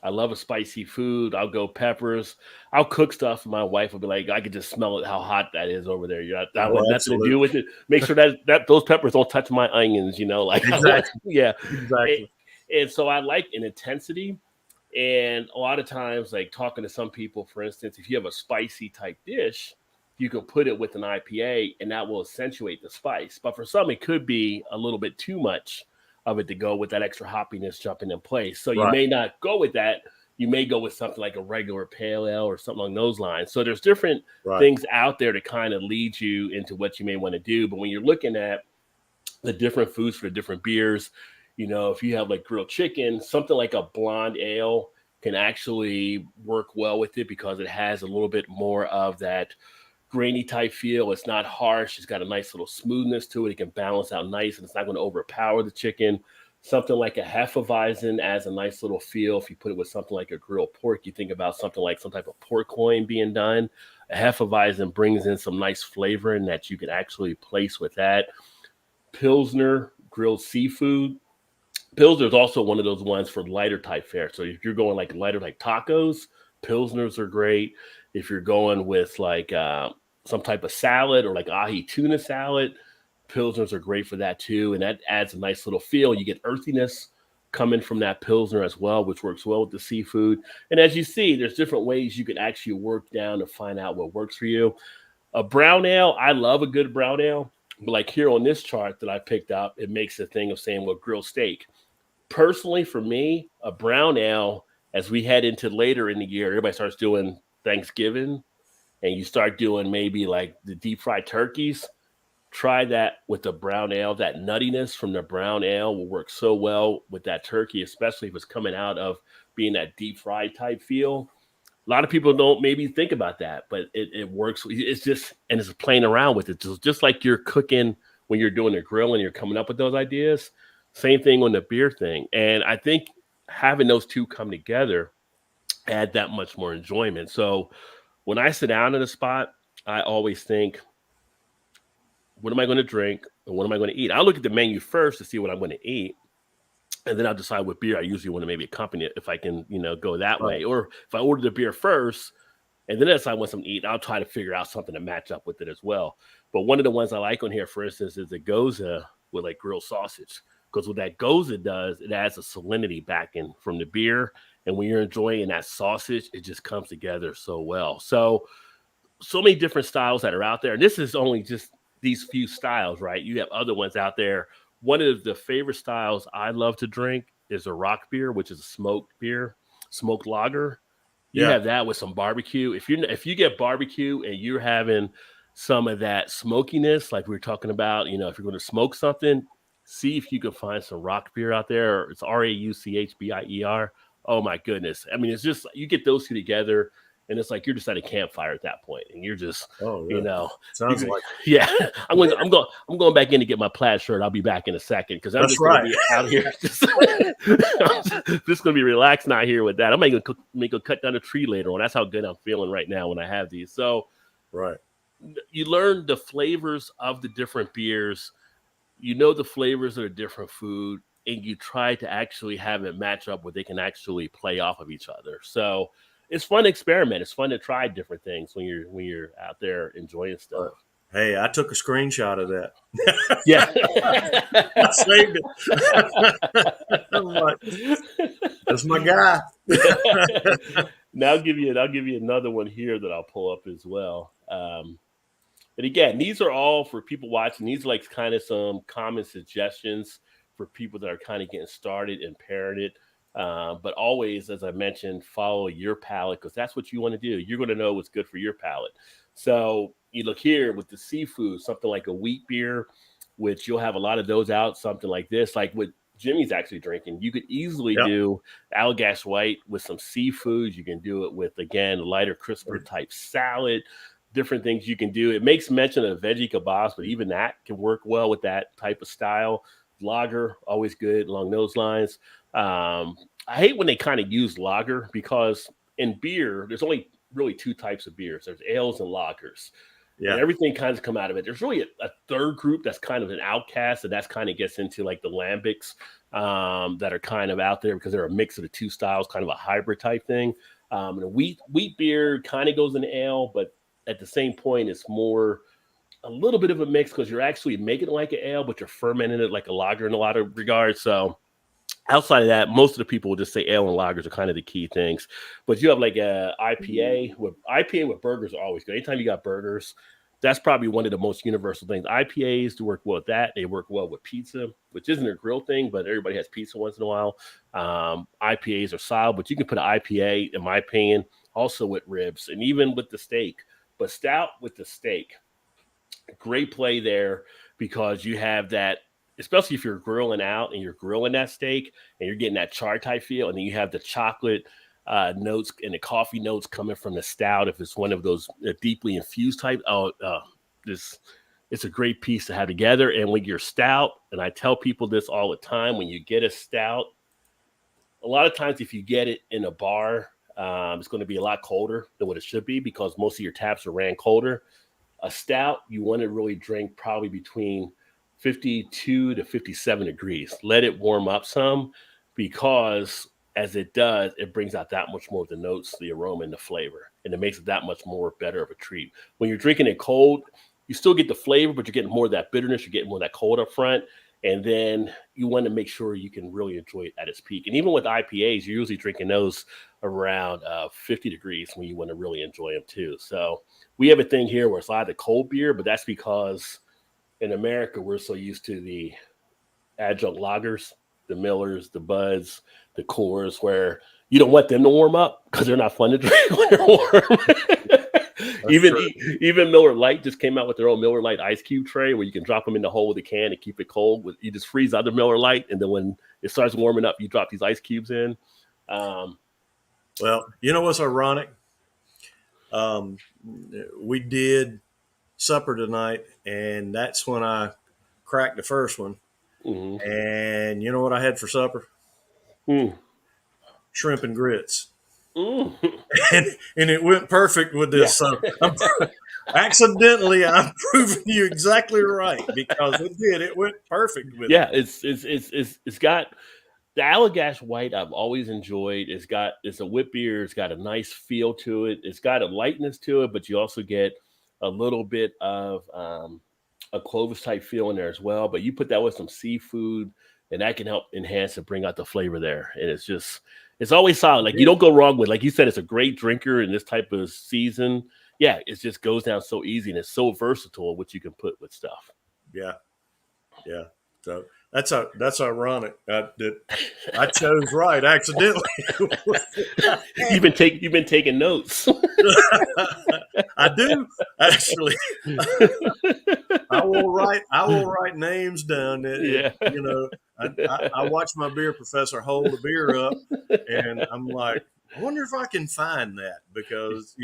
Speaker 1: I love a spicy food. I'll go peppers. I'll cook stuff. And my wife will be like, I can just smell it, how hot that is over there. I want
Speaker 2: oh,
Speaker 1: nothing to do
Speaker 2: absolutely,
Speaker 1: with it. Make sure that those peppers don't touch my onions. Like I want,
Speaker 2: exactly,
Speaker 1: yeah. And,
Speaker 2: exactly,
Speaker 1: and so I like an intensity. And a lot of times, like talking to some people, for instance, if you have a spicy type dish, you can put it with an IPA and that will accentuate the spice. But for some, it could be a little bit too much of it to go with that extra hoppiness jumping in place. So you
Speaker 2: right,
Speaker 1: may not go with that. You may go with something like a regular pale ale or something along those lines. So there's different
Speaker 2: right,
Speaker 1: things out there to kind of lead you into what you may want to do. But when you're looking at the different foods for the different beers. If you have like grilled chicken, something like a blonde ale can actually work well with it because it has a little bit more of that grainy type feel. It's not harsh. It's got a nice little smoothness to it. It can balance out nice and it's not going to overpower the chicken. Something like a Hefeweizen adds a nice little feel. If you put it with something like a grilled pork, you think about something like some type of pork loin being done. A Hefeweizen brings in some nice flavoring that you can actually place with that. Pilsner, grilled seafood. Pilsner is also one of those ones for lighter type fare. So if you're going like lighter like tacos, Pilsners are great. If you're going with like some type of salad or like ahi tuna salad, Pilsners are great for that too. And that adds a nice little feel. You get earthiness coming from that Pilsner as well, which works well with the seafood. And as you see, there's different ways you can actually work down to find out what works for you. A brown ale, I love a good brown ale. But like here on this chart that I picked up, it makes a thing of saying, well, grilled steak. Personally, for me, a brown ale, as we head into later in the year, everybody starts doing Thanksgiving and you start doing maybe like the deep fried turkeys. Try that with the brown ale. That nuttiness from the brown ale will work so well with that turkey, especially if it's coming out of being that deep fried type feel. A lot of people don't maybe think about that, but it works. It's just, and it's playing around with it. Just like you're cooking when you're doing the grill and you're coming up with those ideas. Same thing on the beer thing. And I think having those two come together add that much more enjoyment. So when I sit down in a spot, I always think, what am I going to drink? And what am I going to eat? I'll look at the menu first to see what I'm going to eat. And then I'll decide what beer I usually want to maybe accompany it if I can, go that
Speaker 2: right.
Speaker 1: way. Or if I order the beer first, and then as I want something to eat, I'll try to figure out something to match up with it as well. But one of the ones I like on here, for instance, is the Goza with like grilled sausage. Because what that Goza does, it adds a salinity back in from the beer. And when you're enjoying that sausage, it just comes together so well. So many different styles that are out there. And this is only just these few styles, right? You have other ones out there. One of the favorite styles I love to drink is a rock beer, which is a smoked beer, smoked lager. You
Speaker 2: Yeah,
Speaker 1: have that with some barbecue. If you get barbecue and you're having some of that smokiness, like we were talking about. You know, if you're going to smoke something, see if you can find some rock beer out there. Or it's Rauchbier. Oh my goodness! I mean, it's just you get those two together, and it's like you're just at a campfire at that point, and you're just,
Speaker 2: Oh
Speaker 1: you
Speaker 2: yeah,
Speaker 1: know,
Speaker 2: sounds like
Speaker 1: yeah. I'm going back in to get my plaid shirt. I'll be back in a second because I'm
Speaker 2: that's
Speaker 1: just going to
Speaker 2: right.
Speaker 1: be out here. Just going to be relaxed out here with that. I'm going to cut down a tree later on. That's how good I'm feeling right now when I have these. So
Speaker 2: Right.
Speaker 1: you learn the flavors of the different beers. You know the flavors of the different food, and you try to actually have it match up where they can actually play off of each other. So it's fun to experiment. It's fun to try different things when you're out there enjoying stuff.
Speaker 2: Hey, I took a screenshot of that.
Speaker 1: Yeah.
Speaker 2: I saved it. I'm like, that's my guy.
Speaker 1: Now I'll give you another one here that I'll pull up as well. But again, these are all for people watching. These are like kind of some common suggestions for people that are kind of getting started and pairing it. But always, as I mentioned, follow your palate because that's what you want to do. You're going to know what's good for your palate. So you look here with the seafood, something like a wheat beer, which you'll have a lot of those out. Something like this, like what Jimmy's actually drinking. You could easily
Speaker 2: Yep.
Speaker 1: do Allagash White with some seafood. You can do it with, again, lighter, crisper type salad. Different things you can do. It makes mention of veggie kebabs, but even that can work well with that type of style. Lager, always good along those lines. I hate when they kind of use lager because in beer, there's only really two types of beers. There's ales and lagers. And
Speaker 2: Yeah.
Speaker 1: everything kind of come out of it. There's really a third group that's kind of an outcast, and that's kind of gets into like the lambics that are kind of out there because they're a mix of the two styles, kind of a hybrid type thing. And a wheat beer kind of goes in ale, but at the same point, it's more a little bit of a mix because you're actually making it like an ale, but you're fermenting it like a lager in a lot of regards. So outside of that, most of the people will just say ale and lagers are kind of the key things. But you have like a IPA with burgers are always good. Anytime you got burgers, that's probably one of the most universal things. IPAs to work well with that. They work well with pizza, which isn't a grill thing, but everybody has pizza once in a while. IPAs are solid, but you can put an IPA, in my opinion, also with ribs and even with the steak. But stout with the steak, great play there because you have that, especially if you're grilling out and you're grilling that steak and you're getting that char type feel, and then you have the chocolate notes and the coffee notes coming from the stout. If it's one of those deeply infused type, this it's a great piece to have together. And when you're stout, and I tell people this all the time, when you get a stout, a lot of times if you get it in a bar, it's going to be a lot colder than what it should be because most of your taps are ran colder. A stout, you want to really drink probably between 52 to 57 degrees. Let it warm up some because as it does, it brings out that much more of the notes, the aroma, and the flavor. And it makes it that much more better of a treat. When you're drinking it cold, you still get the flavor, but you're getting more of that bitterness. You're getting more of that cold up front. And then you want to make sure you can really enjoy it at its peak. And even with IPAs, you're usually drinking those around 50 degrees when you want to really enjoy them too. So we have a thing here where it's a lot of cold beer, but that's because in America, we're so used to the adjunct lagers, the Millers, the Buds, the Coors, where you don't want them to warm up because they're not fun to drink when they're warm. Even Miller Lite just came out with their own Miller Lite ice cube tray where you can drop them in the hole of the can and keep it cold. You just freeze out the Miller Lite, and then when it starts warming up, you drop these ice cubes in.
Speaker 2: Well, you know what's ironic? We did supper tonight, and that's when I cracked the first one.
Speaker 1: Mm-hmm.
Speaker 2: And you know what I had for supper? Shrimp and grits. And it went perfect with this.
Speaker 1: Yeah.
Speaker 2: So accidentally, I'm proving you exactly right because it did. It went perfect with
Speaker 1: Yeah,
Speaker 2: it.
Speaker 1: it's got the Allagash White I've always enjoyed. It's a wit beer. It's got a nice feel to it. It's got a lightness to it, but you also get a little bit of a Clovis type feel in there as well. But you put that with some seafood, and that can help enhance and bring out the flavor there. And it's always solid. Like you don't go wrong with, like you said, it's a great drinker in this type of season. Yeah, it just goes down so easy and it's so versatile what you can put with stuff.
Speaker 2: Yeah. So That's ironic. I chose right accidentally.
Speaker 1: You've been taking notes.
Speaker 2: I do actually. I will write names down.
Speaker 1: Yeah.
Speaker 2: I watch my beer professor hold a beer up, and I'm like, I wonder if I can find that because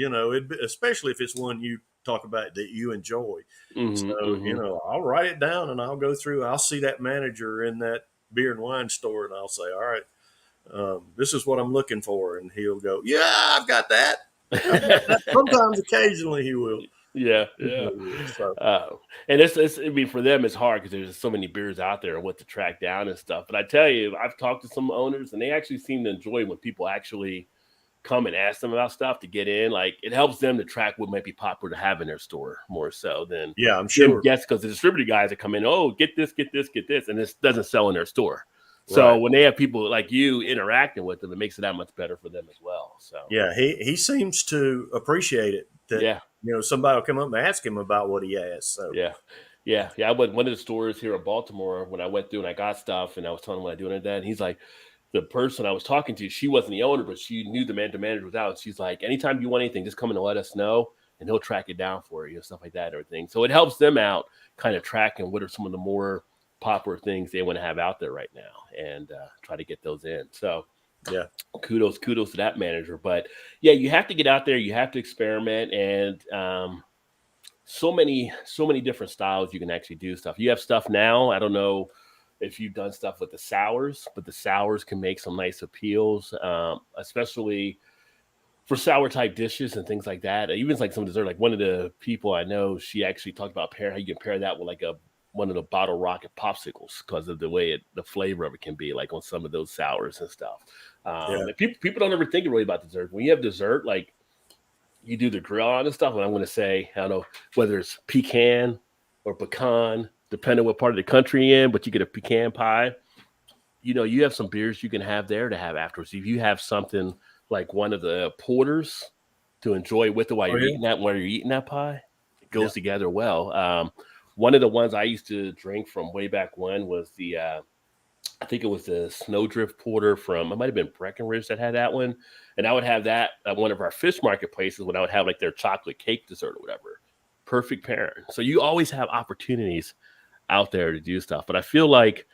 Speaker 2: especially if it's one you talk about that you enjoy. So
Speaker 1: Hmm.
Speaker 2: I'll write it down and I'll go through. I'll see that manager in that beer and wine store, and I'll say, all right, this is what I'm looking for, and he'll go, yeah, I've got that. I've got that. Sometimes, occasionally, he will.
Speaker 1: Yeah, yeah.
Speaker 2: So
Speaker 1: And I mean, for them, it's hard because there's so many beers out there and what to track down and stuff. But I tell you, I've talked to some owners and they actually seem to enjoy when people actually come and ask them about stuff to get in. Like it helps them to track what might be popular to have in their store more so than
Speaker 2: yeah, I'm
Speaker 1: them
Speaker 2: sure.
Speaker 1: guess because the distributor guys that come in, oh, get this, get this, get this, and this doesn't sell in their store. So
Speaker 2: Right.
Speaker 1: when they have people like you interacting with them, it makes it that much better for them as well. So
Speaker 2: Yeah, he seems to appreciate it that
Speaker 1: yeah.
Speaker 2: somebody will come up and ask him about what he has. So
Speaker 1: Yeah. Yeah. Yeah. I went one of the stores here in Baltimore when I went through and I got stuff and I was telling him what I do and that. And he's like, the person I was talking to, she wasn't the owner, but she knew the manager was out. She's like, anytime you want anything, just come in and let us know and he'll track it down for you and stuff like that and everything. So it helps them out kind of tracking what are some of the more popular things they want to have out there right now and try to get those in. So
Speaker 2: yeah,
Speaker 1: kudos to that manager. But yeah, you have to get out there, you have to experiment and so many different styles you can actually do stuff. You have stuff now. I don't know if you've done stuff with the sours, but the sours can make some nice appeals, especially for sour type dishes and things like that. Even like some dessert. Like one of the people I know, she actually talked about how you can pair that with like a one of the bottle rocket popsicles because of the way the flavor of it can be like on some of those sours and stuff.
Speaker 2: yeah.
Speaker 1: And people don't ever think really about dessert. When you have dessert, like you do the grill on and stuff, and I'm going to say, I don't know whether it's pecan or pecan, depending what part of the country you're in, but you get a pecan pie. You know, you have some beers you can have there to have afterwards. If you have something like one of the porters to enjoy with it
Speaker 2: Oh yeah,
Speaker 1: while you're eating that pie, it
Speaker 2: yeah.
Speaker 1: goes together well. One of the ones I used to drink from way back when was the I think it was the Snowdrift Porter from, it might have been Breckenridge that had that one. And I would have that at one of our fish market places when I would have like their chocolate cake dessert or whatever. Perfect pairing. So you always have opportunities out there to do stuff. But I feel like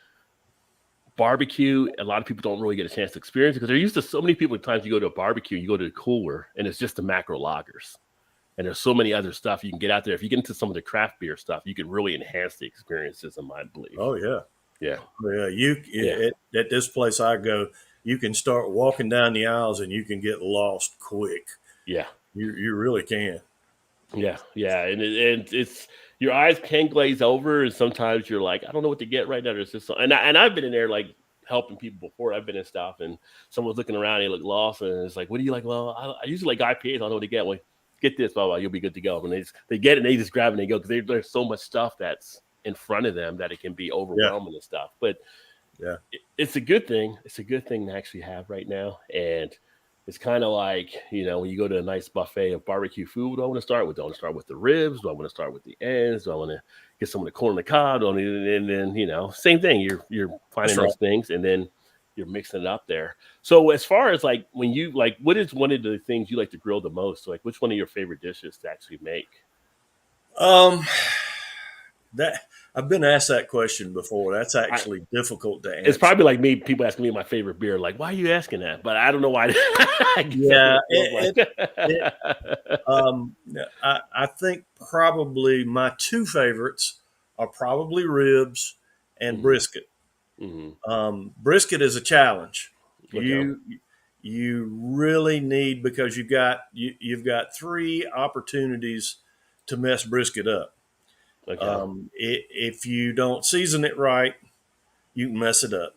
Speaker 1: barbecue, a lot of people don't really get a chance to experience it because they're used to so many people. At times you go to a barbecue, you go to the cooler, and it's just the macro lagers. And there's so many other stuff you can get out there. If you get into some of the craft beer stuff, you can really enhance the experiences, in my belief.
Speaker 2: Oh yeah,
Speaker 1: Yeah.
Speaker 2: yeah.
Speaker 1: Yeah.
Speaker 2: At this place I go, you can start walking down the aisles and you can get lost quick.
Speaker 1: Yeah.
Speaker 2: You really can.
Speaker 1: Yeah, yeah, and it's your eyes can glaze over, and sometimes you're like, I don't know what to get right now. There's just and I've been in there like helping people before. I've been in stuff, and someone's looking around, they look lost, and it's like, what do you like? Well, I usually like IPAs. I don't know what to get. Well, get this, blah blah. You'll be good to go. And they get it, and they just grab it and they go because there's so much stuff that's in front of them that it can be
Speaker 2: Yeah,
Speaker 1: overwhelming and stuff. But
Speaker 2: yeah.
Speaker 1: it's a good thing. It's a good thing to actually have right now, and it's kind of like, when you go to a nice buffet of barbecue food, what do I want to start with? Do I want to start with the ribs? Do I want to start with the ends? Do I want to get some of the corn on the cob? And then, same thing. You're
Speaker 2: That's
Speaker 1: finding
Speaker 2: right.
Speaker 1: those things and then you're mixing it up there. So as far as like when you like, what is one of the things you like to grill the most? So like, which one of your favorite dishes to actually make?
Speaker 2: Um, that I've been asked that question before. That's
Speaker 1: I,
Speaker 2: actually difficult to
Speaker 1: it's
Speaker 2: answer.
Speaker 1: probably like me, people asking me my favorite beer. Like, why are you asking that? But I don't know why. I guess that's what
Speaker 2: Yeah,
Speaker 1: it feels
Speaker 2: it
Speaker 1: like.
Speaker 2: um, I think probably my two favorites are probably ribs and
Speaker 1: Hmm.
Speaker 2: brisket.
Speaker 1: Hmm.
Speaker 2: Brisket is a challenge.
Speaker 1: Okay.
Speaker 2: You really need because you've got three opportunities to mess brisket up.
Speaker 1: Okay.
Speaker 2: If you don't season it right, you can mess it up.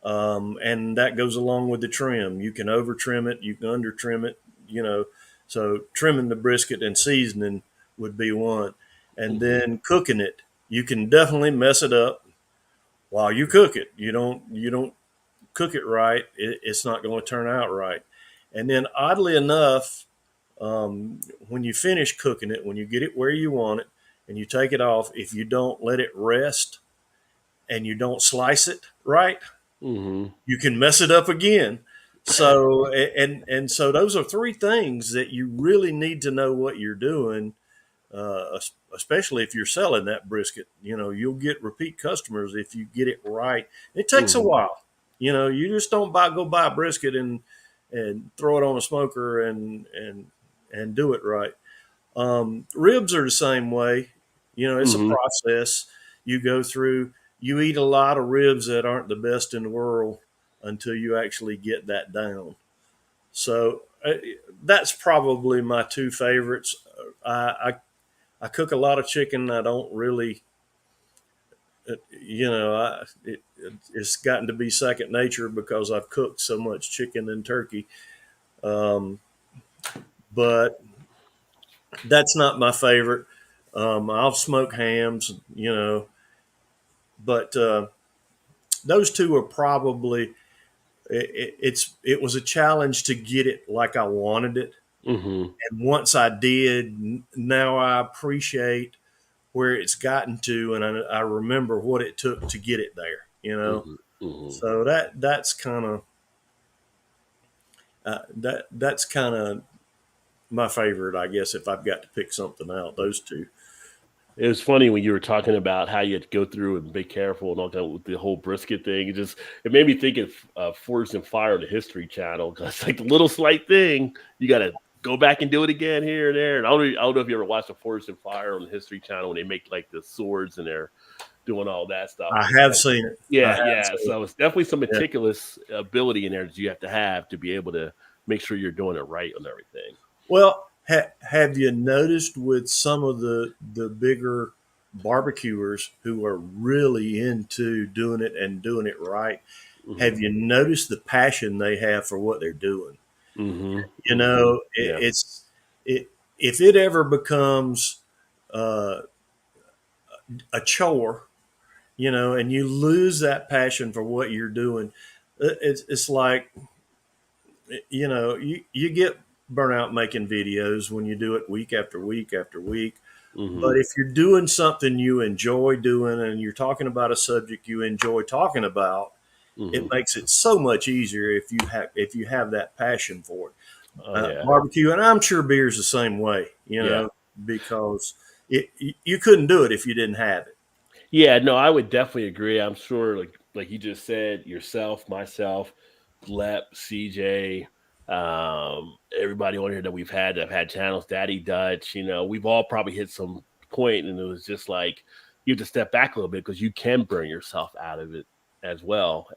Speaker 2: And that goes along with the trim. You can over trim it, you can under trim it, you know. So trimming the brisket and seasoning would be one. And
Speaker 1: Hmm.
Speaker 2: then cooking it, you can definitely mess it up while you cook it. You don't cook it right, it's not going to turn out right. And then oddly enough, when you finish cooking it, when you get it where you want it, and you take it off, if you don't let it rest, and you don't slice it right,
Speaker 1: Mm-hmm.
Speaker 2: you can mess it up again. So and so those are three things that you really need to know what you're doing, especially if you're selling that brisket. You'll get repeat customers if you get it right. It takes a
Speaker 1: Mm-hmm.
Speaker 2: while. You just don't go buy a brisket and throw it on a smoker and do it right. Ribs are the same way. It's a
Speaker 1: Mm-hmm.
Speaker 2: process you go through. You eat a lot of ribs that aren't the best in the world until you actually get that down. So that's probably my two favorites. I cook a lot of chicken. I don't really, it's gotten to be second nature because I've cooked so much chicken and turkey. Um, but that's not my favorite. I'll smoke hams, but those two are probably. It was a challenge to get it like I wanted it,
Speaker 1: Mm-hmm.
Speaker 2: and once I did, now I appreciate where it's gotten to, and I remember what it took to get it there.
Speaker 1: Mm-hmm. Mm-hmm.
Speaker 2: So that's kind of that's kind of my favorite, I guess. If I've got to pick something out, those two.
Speaker 1: It was funny when you were talking about how you had to go through and be careful and all that with the whole brisket thing. It made me think of Forged and Fire, the History Channel, because like the little slight thing, you got to go back and do it again here and there. And I don't know if you ever watched the Forged and Fire on the History Channel when they make like the swords and they're doing all that stuff.
Speaker 2: I
Speaker 1: It's
Speaker 2: have
Speaker 1: like,
Speaker 2: seen it. I
Speaker 1: yeah,
Speaker 2: have
Speaker 1: yeah.
Speaker 2: seen it.
Speaker 1: So it's definitely some
Speaker 2: Yeah.
Speaker 1: meticulous ability in there that you have to be able to make sure you're doing it right on everything.
Speaker 2: Well, have you noticed with some of the bigger barbecuers who are really into doing it and doing it right?
Speaker 1: Mm-hmm.
Speaker 2: Have you noticed the passion they have for what they're doing?
Speaker 1: Mm-hmm.
Speaker 2: You
Speaker 1: Mm-hmm.
Speaker 2: know,
Speaker 1: Yeah.
Speaker 2: it if it ever becomes uh, a chore, and you lose that passion for what you're doing, it's like you get burnout making videos when you do it week after week after week.
Speaker 1: Mm-hmm.
Speaker 2: But if you're doing something you enjoy doing and you're talking about a subject you enjoy talking about, it
Speaker 1: Mm-hmm.
Speaker 2: makes it so much easier if you have that passion for it.
Speaker 1: Oh yeah.
Speaker 2: Barbecue, and I'm sure beer's the same way,
Speaker 1: Yeah.
Speaker 2: because you couldn't do it if you didn't have it.
Speaker 1: Yeah, no, I would definitely agree. I'm sure, like you just said, yourself, myself, Lep, CJ, everybody on here that we've had that have had channels, Daddy Dutch, we've all probably hit some point, and it was just like you have to step back a little bit because you can burn yourself out of it as well.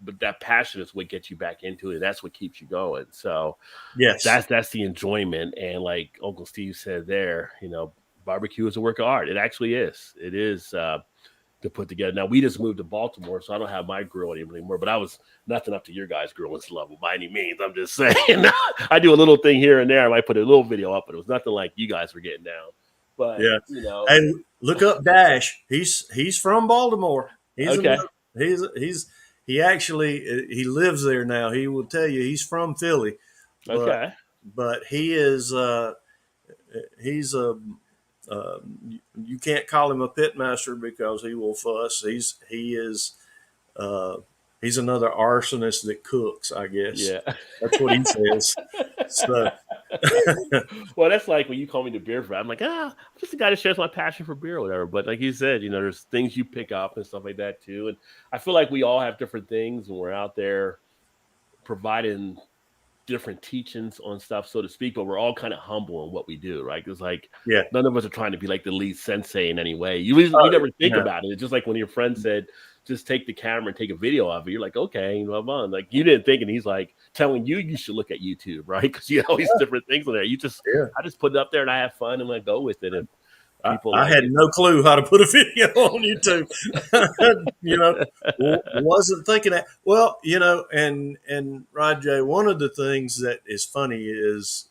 Speaker 1: But that passion is what gets you back into it. And that's what keeps you going. So
Speaker 2: Yes,
Speaker 1: that's the enjoyment. And like Uncle Steve said there, barbecue is a work of art. It actually is. It is. To put together. Now we just moved to Baltimore, so I don't have my grill anymore. But I was nothing up to your guys' grilling level by any means. I'm just saying, I do a little thing here and there. I might put a little video up, but it was nothing like you guys were getting down. But
Speaker 2: yeah. And look up Dash. He's from Baltimore. He's
Speaker 1: okay,
Speaker 2: another, he actually he lives there now. He will tell you he's from Philly, but
Speaker 1: okay,
Speaker 2: he is he's a you can't call him a pit master because he will fuss. Uh, he's another arsonist that cooks. I guess
Speaker 1: yeah.
Speaker 2: that's what he says. So
Speaker 1: Well, that's like when you call me the beer friend. I'm like, I'm just a guy that shares my passion for beer or whatever. But like you said, there's things you pick up and stuff like that too. And I feel like we all have different things, and we're out there providing different teachings on stuff, so to speak, but we're all kind of humble in what we do, right? Because like
Speaker 2: yeah,
Speaker 1: none of us are trying to be like the lead sensei in any way. You never think
Speaker 2: no,
Speaker 1: about it. It's just like when your friend said, just take the camera and take a video of it. You're like, okay, I'm on. Like you didn't think, and he's like telling you should look at YouTube, right? Because you have all these different things on there.
Speaker 2: yeah.
Speaker 1: I just put it up there and I have fun and I go with it. If people
Speaker 2: I
Speaker 1: like
Speaker 2: had
Speaker 1: it,
Speaker 2: no clue how to put a video on YouTube. Wasn't thinking that. Well, and Raj, one of the things that is funny is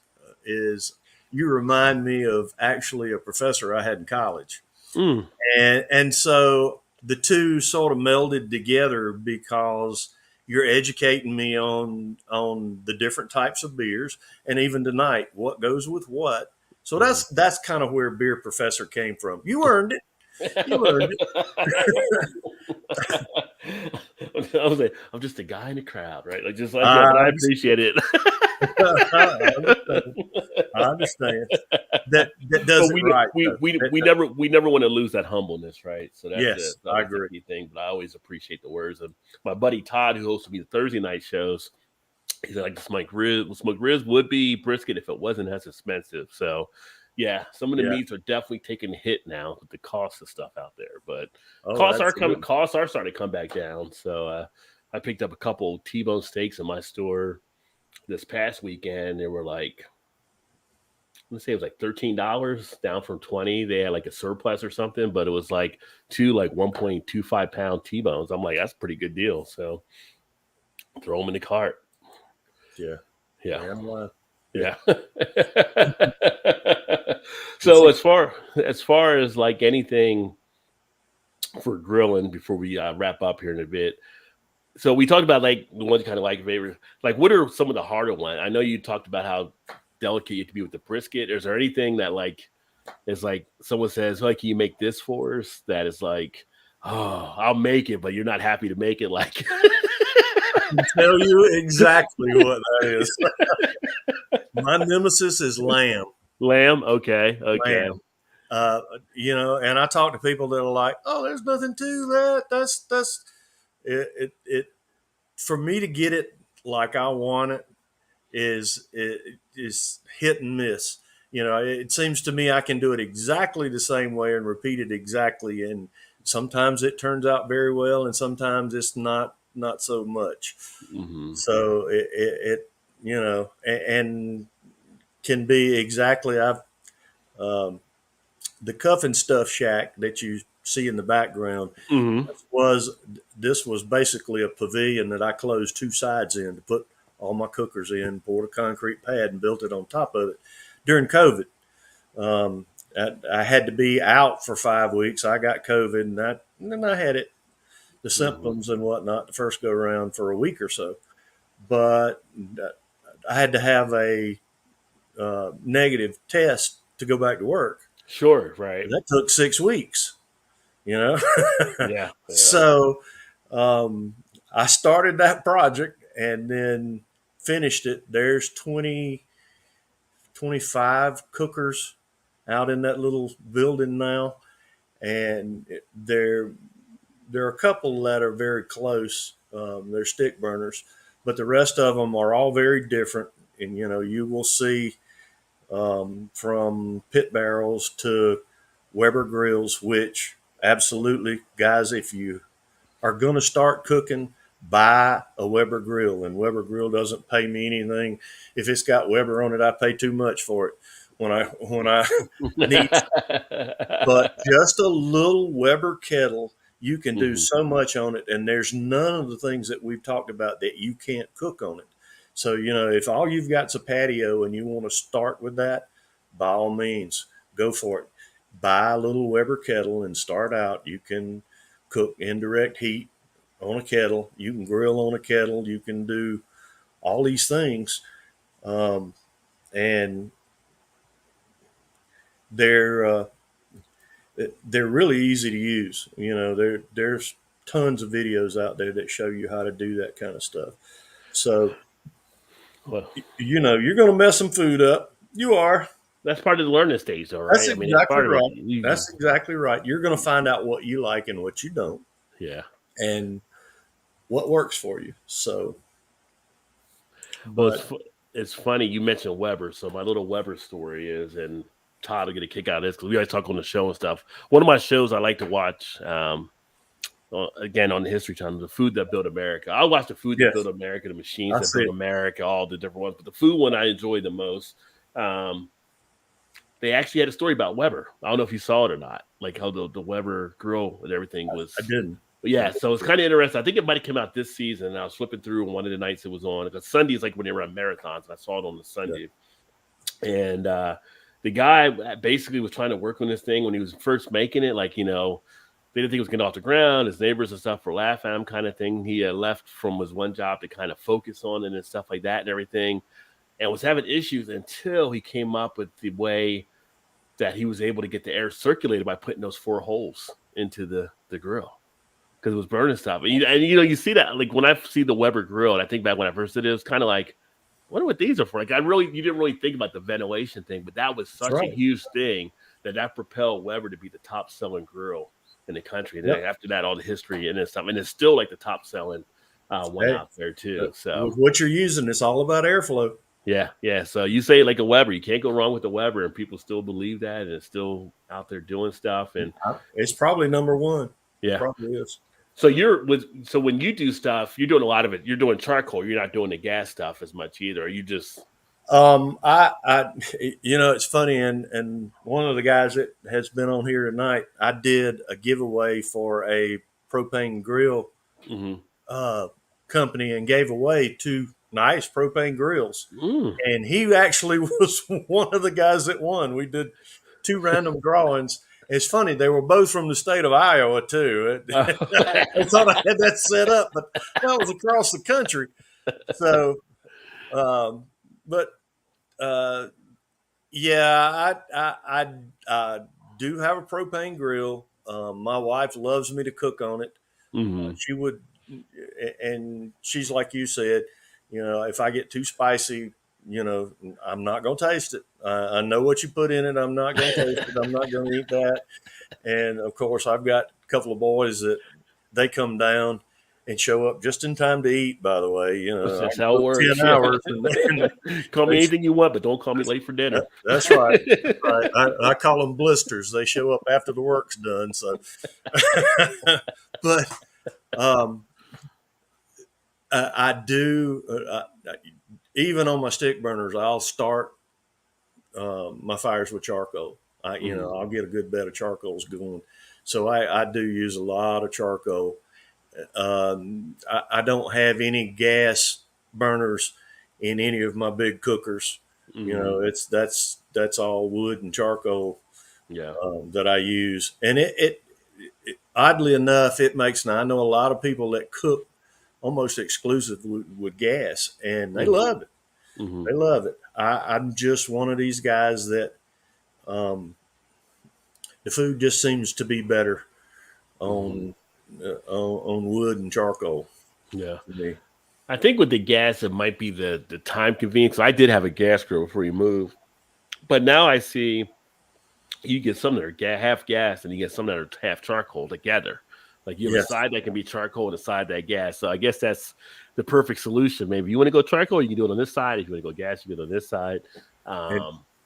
Speaker 2: you remind me of actually a professor I had in college,
Speaker 1: mm,
Speaker 2: and so the two sort of melded together because you're educating me on the different types of beers, and even tonight, what goes with what. So
Speaker 1: mhm.
Speaker 2: that's kind of where Beer Professor came from. You earned it. You earned it.
Speaker 1: I was like, I'm just a guy in the crowd, right? Like just like that,
Speaker 2: I
Speaker 1: but I
Speaker 2: understand.
Speaker 1: appreciate it.
Speaker 2: I understand. I understand. That
Speaker 1: But
Speaker 2: does it right though.
Speaker 1: we never want to lose that humbleness, right? So
Speaker 2: Yes,
Speaker 1: that's
Speaker 2: I
Speaker 1: always the
Speaker 2: agree.
Speaker 1: key thing. But I always appreciate the words of my buddy Todd, who hosts me the Thursday night shows. He said like the smoked ribs would be brisket if it wasn't as expensive. So yeah, some of the
Speaker 2: Yeah.
Speaker 1: meats are definitely taking a hit now with the cost of stuff out there. But
Speaker 2: Oh, absolutely.
Speaker 1: costs are starting to come back down. So I picked up a couple T-bone steaks in my store this past weekend. They were like, let's say it was like $13 down from 20. They had like a surplus or something, but it was like two like 1.25 pound T-bones. I'm like, that's a pretty good deal. So throw them in the cart.
Speaker 2: Yeah.
Speaker 1: Yeah.
Speaker 2: Damn right. Yeah.
Speaker 1: Yeah.
Speaker 2: And
Speaker 1: So
Speaker 2: see,
Speaker 1: as far as like anything for grilling before we wrap up here in a bit. So we talked about like the ones kind of like favorite. Like, what are some of the harder ones? I know you talked about how delicate you have to be with the brisket. Is there anything that like is like someone says, like, can you make this for us? That is like, oh, I'll make it, but you're not happy to make it. Like
Speaker 2: I can tell you exactly what that is. My nemesis is lamb.
Speaker 1: lamb. Okay, okay.
Speaker 2: Lamb. And I talk to people that are like, "Oh, there's nothing to that. That's it. For me to get it like I want it is hit and miss. It seems to me I can do it exactly the same way and repeat it exactly, and sometimes it turns out very well, and sometimes it's not so much.
Speaker 1: Hmm.
Speaker 2: So and can be exactly. I've um, the Cuff and Stuff Shack that you see in the background
Speaker 1: Hmm.
Speaker 2: was this was basically a pavilion that I closed two sides in to put all my cookers in, poured a concrete pad and built it on top of it during COVID. Um, I had to be out for 5 weeks. I got COVID, and then I had the
Speaker 1: Hmm.
Speaker 2: symptoms and whatnot the first go around for a week or so. But I had to have a negative test to go back to work.
Speaker 1: Sure. Right.
Speaker 2: That took 6 weeks, you know.
Speaker 1: Yeah. Yeah.
Speaker 2: So I started that project and then finished it. There's 25 cookers out in that little building now, and there are a couple that are very close. They're stick burners, but the rest of them are all very different. And you will see from pit barrels to Weber grills, which absolutely, guys, if you are going to start cooking, buy a Weber grill. And Weber grill doesn't pay me anything. If it's got Weber on it, I pay too much for it when I need. But just a little Weber kettle, you can do
Speaker 1: Hmm.
Speaker 2: so much on it, and there's none of the things that we've talked about that you can't cook on it. So if all you've got is a patio and you want to start with that, by all means, go for it. Buy a little Weber kettle and start out. You can cook indirect heat on a kettle. You can grill on a kettle. You can do all these things, and they're they're really easy to use. There's tons of videos out there that show you how to do that kind of stuff. So
Speaker 1: Well,
Speaker 2: you're going to mess some food up. You are.
Speaker 1: that's part of the learning stage, though,
Speaker 2: That's
Speaker 1: right? I mean, it's
Speaker 2: exactly
Speaker 1: part of it.
Speaker 2: right. That's exactly right. You're going to find out what you like and what you don't,
Speaker 1: Yeah.
Speaker 2: and what works for you. So,
Speaker 1: Well,
Speaker 2: but
Speaker 1: it's funny you mentioned Weber. So my little Weber story is, and Todd will get a kick out of this because we always talk on the show and stuff. One of my shows I like to watch, again on the History Channel, the Food That Built America. I watch the Food That
Speaker 2: yes,
Speaker 1: Built America, the Machines
Speaker 2: I
Speaker 1: That
Speaker 2: see
Speaker 1: Built
Speaker 2: it.
Speaker 1: America, all the different ones. But the food one I enjoy the most. Um, they actually had a story about Weber. I don't know if you saw it or not, like how the Weber grill and everything
Speaker 2: I
Speaker 1: was.
Speaker 2: didn't.
Speaker 1: But
Speaker 2: I
Speaker 1: yeah,
Speaker 2: didn't.
Speaker 1: so it's kind of interesting. I think it might have come out this season. And I was flipping through on one of the nights it was on because Sunday is like when they run marathons. And I saw it on the
Speaker 2: Yeah.
Speaker 1: Sunday, and the guy basically was trying to work on this thing when he was first making it. Like they didn't think it was getting off the ground. His neighbors and stuff were laughing at him, kind of thing. He left from his one job to kind of focus on it and stuff like that and everything, and was having issues until he came up with the way that he was able to get the air circulated by putting those four holes into the grill. because it was burning stuff. And you see that like when I see the Weber grill, and I think back when I first did it, it was kind of like, I wonder what these are for. Like you didn't really think about the ventilation thing, but that was
Speaker 2: That's
Speaker 1: such a
Speaker 2: right.
Speaker 1: huge thing that propelled Weber to be the top selling grill in the country. And then
Speaker 2: Yep.
Speaker 1: after that, all the history and stuff, and it's still like the top selling one
Speaker 2: Hey,
Speaker 1: out there too. So
Speaker 2: with what you're using, it's all about airflow.
Speaker 1: yeah. So you say like a Weber, you can't go wrong with the Weber, and people still believe that, and it's still out there doing stuff. And
Speaker 2: It's probably number one. It
Speaker 1: yeah.
Speaker 2: probably is.
Speaker 1: So when you do stuff, you're doing a lot of it. You're doing charcoal. You're not doing the gas stuff as much either. Are you just
Speaker 2: It's funny, and one of the guys that has been on here tonight, I did a giveaway for a propane grill
Speaker 1: mm-hmm.
Speaker 2: uh, company and gave away two nice propane grills.
Speaker 1: Mm.
Speaker 2: And he actually was one of the guys that won. We did two random drawings. It's funny, they were both from the state of Iowa, too. I thought I had that set up, but that was across the country. So, but yeah, I do have a propane grill. My wife loves me to cook on it.
Speaker 1: Mm-hmm.
Speaker 2: She would, and she's like you said, if I get too spicy, I'm not going to taste it. I know what you put in it. I'm not going to taste it. I'm not going to eat that. And of course, I've got a couple of boys that they come down and show up just in time to eat. By the way,
Speaker 1: that's how it works.
Speaker 2: 10 hours.
Speaker 1: Call me anything you want, but don't call me late for dinner.
Speaker 2: That's right. Right. I call them blisters. They show up after the work's done. So, but I do. Even on my stick burners, I'll start my fires with charcoal. I'll get a good bed of charcoals going. So I do use a lot of charcoal. I don't have any gas burners in any of my big cookers.
Speaker 1: Mm-hmm.
Speaker 2: That's all wood and charcoal.
Speaker 1: Yeah.
Speaker 2: That I use, and it oddly enough, it makes. Now I know a lot of people that cook almost exclusively with gas, and they love it.
Speaker 1: Mm-hmm.
Speaker 2: They love it. I'm just one of these guys that the food just seems to be better on wood and charcoal.
Speaker 1: Yeah. I think with the gas, it might be the time convenience. I did have a gas grill before you moved, but now I see you get some that are half gas and you get some that are half charcoal together. Like you have a side that can be charcoal and a side that gas. So I guess that's the perfect solution. Maybe you want to go charcoal, you can do it on this side. If you want to go gas, you can do it on this side.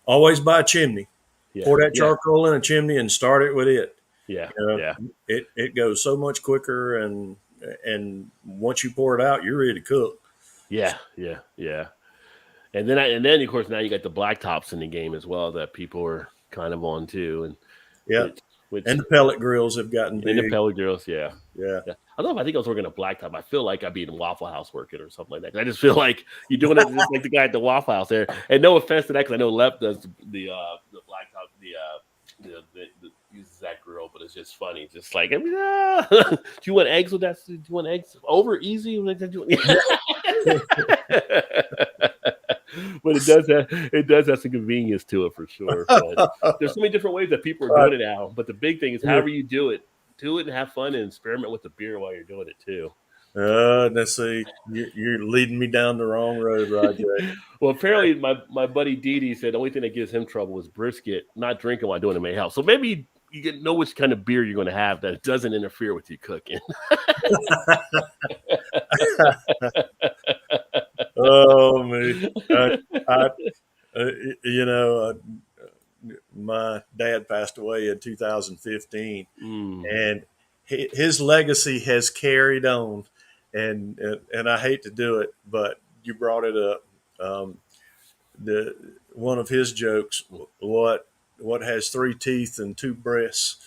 Speaker 2: Always buy a chimney.
Speaker 1: Yeah,
Speaker 2: pour that charcoal in a chimney and start it with it.
Speaker 1: Yeah,
Speaker 2: It goes so much quicker, and once you pour it out, you're ready to cook.
Speaker 1: Yeah. And then of course now you got the blacktops in the game as well that people are kind of on too, and
Speaker 2: and the pellet grills have gotten big.
Speaker 1: And the pellet grills, yeah.
Speaker 2: I
Speaker 1: don't know if I think I was working a blacktop. I feel like I'd be in Waffle House working or something like that. I just feel like you're doing it just like the guy at the Waffle House there. And no offense to that, because I know Lep does the blacktop, the uses that grill, but it's just funny. Just like, do you want eggs with that? Do you want eggs over easy? But it does have some convenience to it for sure. But there's so many different ways that people are doing it now. But the big thing is however you do it and have fun and experiment with the beer while you're doing it too.
Speaker 2: Let's see. You're leading me down the wrong road, Roger.
Speaker 1: Well, apparently my buddy Didi said the only thing that gives him trouble is brisket, not drinking while doing it may help. So maybe you know which kind of beer you're going to have that doesn't interfere with you cooking.
Speaker 2: Oh man, my dad passed away in 2015, and his legacy has carried on, and I hate to do it, but you brought it up. One of his jokes: what has 3 teeth and 2 breasts?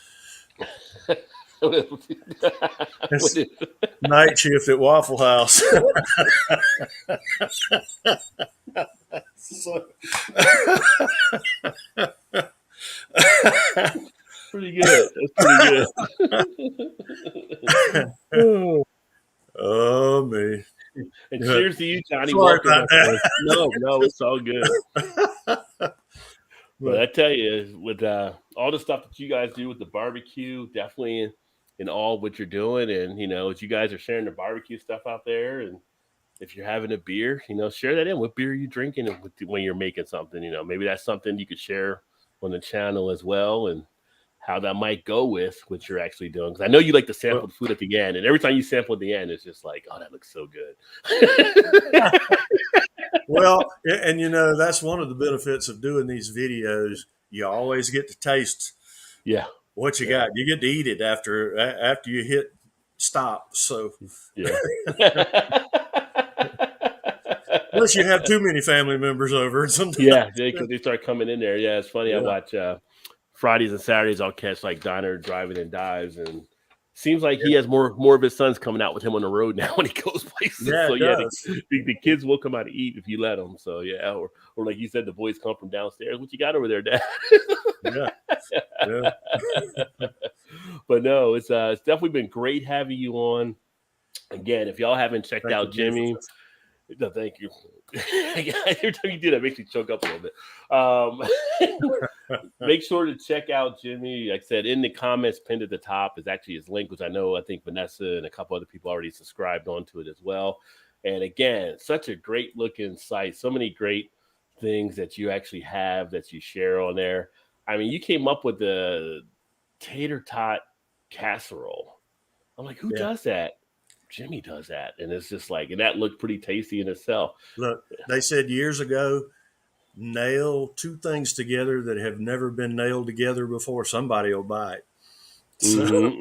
Speaker 2: Night shift at Waffle House.
Speaker 1: Pretty good. That's pretty good.
Speaker 2: Oh man!
Speaker 1: And cheers to you, Johnny.
Speaker 2: Sorry about that.
Speaker 1: No, it's all good. But I tell you, with all the stuff that you guys do with the barbecue, definitely in all what you're doing. And, as you guys are sharing the barbecue stuff out there, and if you're having a beer, share that in. What beer are you drinking when you're making something? Maybe that's something you could share on the channel as well, and how that might go with what you're actually doing. Because I know you like to sample the food at the end, and every time you sample at the end, it's just like, oh, that looks so good.
Speaker 2: Well, and that's one of the benefits of doing these videos. You always get to taste what you got. You get to eat it after you hit stop. So
Speaker 1: yeah.
Speaker 2: Unless you have too many family members over, sometimes.
Speaker 1: Yeah, because they start coming in there. Yeah, it's funny. I watch Fridays and Saturdays. I'll catch like Diner Driving and Dives, and seems like he has more of his sons coming out with him on the road now when he goes places.
Speaker 2: Yeah,
Speaker 1: so the kids will come out to eat if you let them. So yeah, or like you said, the boys come from downstairs. What you got over there, Dad?
Speaker 2: Yeah.
Speaker 1: But no, it's definitely been great having you on. Again, if y'all haven't checked out Jimmy. No, thank you. Every time you do that, makes me choke up a little bit. Make sure to check out Jimmy. Like I said, in the comments pinned at the top is actually his link, which I think Vanessa and a couple other people already subscribed onto it as well. And again, such a great looking site. So many great things that you actually have that you share on there. I mean, you came up with the tater tot casserole. I'm like, who does that? Jimmy does that, and it's just like, and that looked pretty tasty in itself.
Speaker 2: Look, they said years ago, nail two things together that have never been nailed together before. Somebody will buy it. So.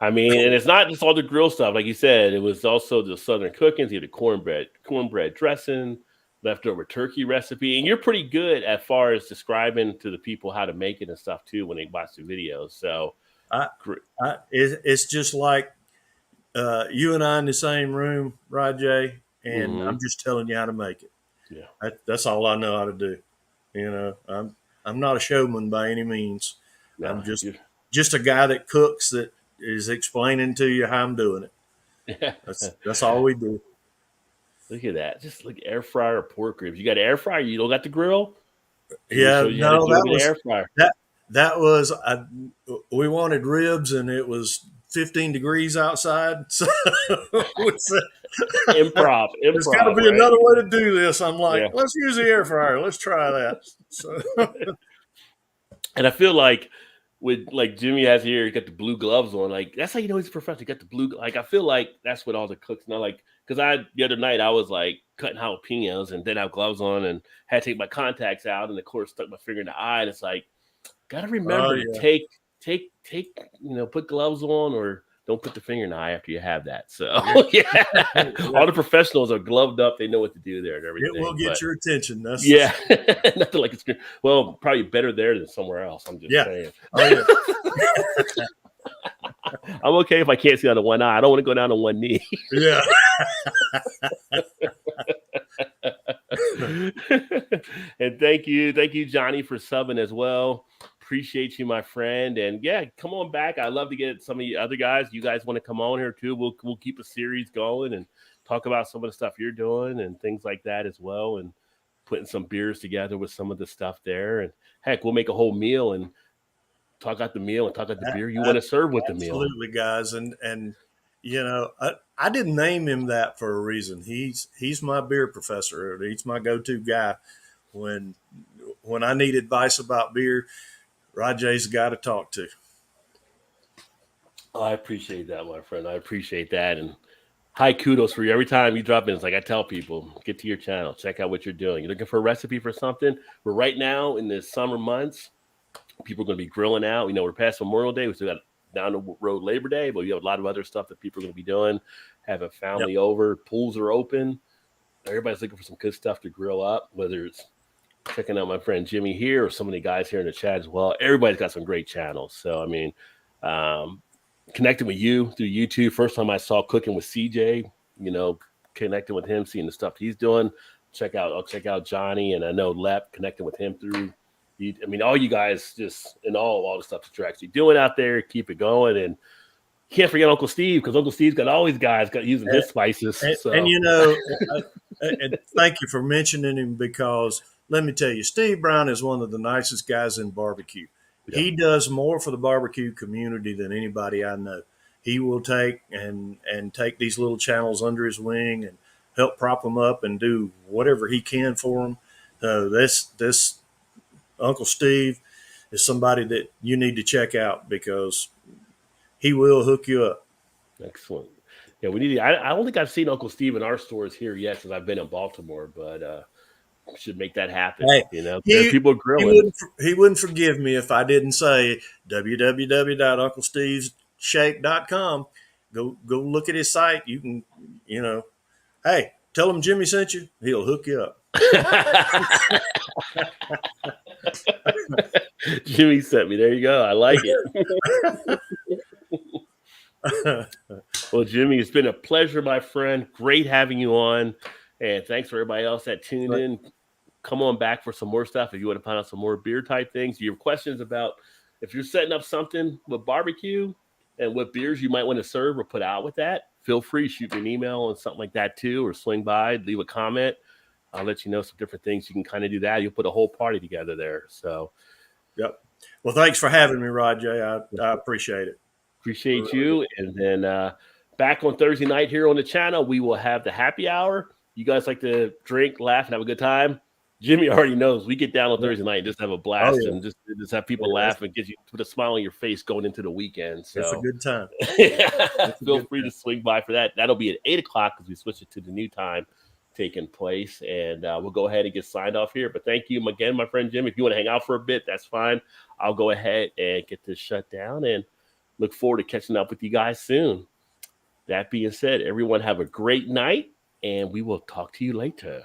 Speaker 1: I mean, and it's not just all the grill stuff, like you said. It was also the Southern cookings. You had the cornbread dressing, leftover turkey recipe, and you're pretty good as far as describing to the people how to make it and stuff too when they watch the videos. So.
Speaker 2: It's just like you and I in the same room, Rajay, and I'm just telling you how to make it.
Speaker 1: Yeah,
Speaker 2: that's all I know how to do. I'm not a showman by any means. No, I'm just a guy that cooks, that is explaining to you how I'm doing it. Yeah. That's all we do.
Speaker 1: Look at that! Just like air fryer pork ribs. You got an air fryer. You don't got the grill.
Speaker 2: Yeah, no, that was air fryer. That was we wanted ribs, and it was 15 degrees outside. So
Speaker 1: improv.
Speaker 2: There's got to be another way to do this. I'm like, let's use the air fryer. Let's try that. So.
Speaker 1: And I feel like with like Jimmy has here, he got the blue gloves on. Like that's how you know he's a professional. He got the blue. Like I feel like that's what all the cooks know. Like because the other night I was like cutting jalapenos and didn't have gloves on and had to take my contacts out, and of course stuck my finger in the eye, and it's like. Got to remember to take, put gloves on, or don't put the finger in the eye after you have that. So, all the professionals are gloved up. They know what to do there and everything.
Speaker 2: It will get your attention. That's
Speaker 1: nothing like it's well, probably better there than somewhere else. I'm just saying. I'm okay if I can't see out of one eye. I don't want to go down on one knee.
Speaker 2: Yeah.
Speaker 1: And thank you, Johnny, for subbing as well. Appreciate you, my friend. And come on back. I'd love to get some of the other guys. You guys want to come on here too? We'll keep a series going and talk about some of the stuff you're doing and things like that as well, and putting some beers together with some of the stuff there. And heck, we'll make a whole meal and talk about the meal and talk about the beer you want to serve with the meal.
Speaker 2: Absolutely, guys. And I didn't name him that for a reason. He's my beer professor. He's my go-to guy when I need advice about beer. Rajay's the guy to talk to.
Speaker 1: Oh, I appreciate that, my friend. I appreciate that. And high kudos for you. Every time you drop in, it's like I tell people, get to your channel, check out what you're doing. You're looking for a recipe for something. But right now in the summer months, people are going to be grilling out. We're past Memorial Day. We still got down the road Labor Day, but you have a lot of other stuff that people are going to be doing, having family over. Pools are open. Everybody's looking for some good stuff to grill up, whether it's checking out my friend Jimmy here or some of the guys here in the chat as well. Everybody's got some great channels. So, I mean, connecting with you through YouTube. First time I saw Cooking with CJ, connecting with him, seeing the stuff he's doing. I'll check out Johnny, and I know Lep, connecting with him through. I mean, all you guys just and all the stuff that you're actually doing out there, keep it going. And can't forget Uncle Steve, because Uncle Steve's got all these guys using his spices.
Speaker 2: And thank you for mentioning him, because let me tell you, Steve Brown is one of the nicest guys in barbecue.
Speaker 1: Yeah.
Speaker 2: He does more for the barbecue community than anybody I know. He will take and take these little channels under his wing and help prop them up and do whatever he can for them. This Uncle Steve is somebody that you need to check out because he will hook you up.
Speaker 1: Excellent. Yeah, we need to, I don't think I've seen Uncle Steve in our stores here yet since I've been in Baltimore, but should make that happen.
Speaker 2: Hey,
Speaker 1: You know, there are
Speaker 2: he
Speaker 1: people
Speaker 2: he
Speaker 1: grilling.
Speaker 2: wouldn't forgive me if I didn't say www.unclestevesshake.com. Go look at his site. You can, hey, tell him Jimmy sent you. He'll hook you up.
Speaker 1: Jimmy sent me. There you go. I like it. Well, Jimmy, it's been a pleasure, my friend. Great having you on. And thanks for everybody else that tuned in. Come on back for some more stuff if you want to find out some more beer type things. You have questions about if you're setting up something with barbecue and what beers you might want to serve or put out with that, feel free to shoot me an email and something like that too, or swing by, leave a comment. I'll let you know some different things. You can kind of do that. You'll put a whole party together there. So,
Speaker 2: yep. Well, thanks for having me, Rod J. I appreciate it.
Speaker 1: Appreciate you. And then back on Thursday night here on the channel, we will have the happy hour. You guys like to drink, laugh, and have a good time. Jimmy already knows we get down on Thursday night and just have a blast and just have people laugh and get you put a smile on your face going into the weekend. So
Speaker 2: it's a good time.
Speaker 1: Feel free to swing by for that. That'll be at 8:00 because we switched it to the new time taking place. And we'll go ahead and get signed off here. But thank you again, my friend Jim. If you want to hang out for a bit, that's fine. I'll go ahead and get this shut down and look forward to catching up with you guys soon. That being said, everyone have a great night and we will talk to you later.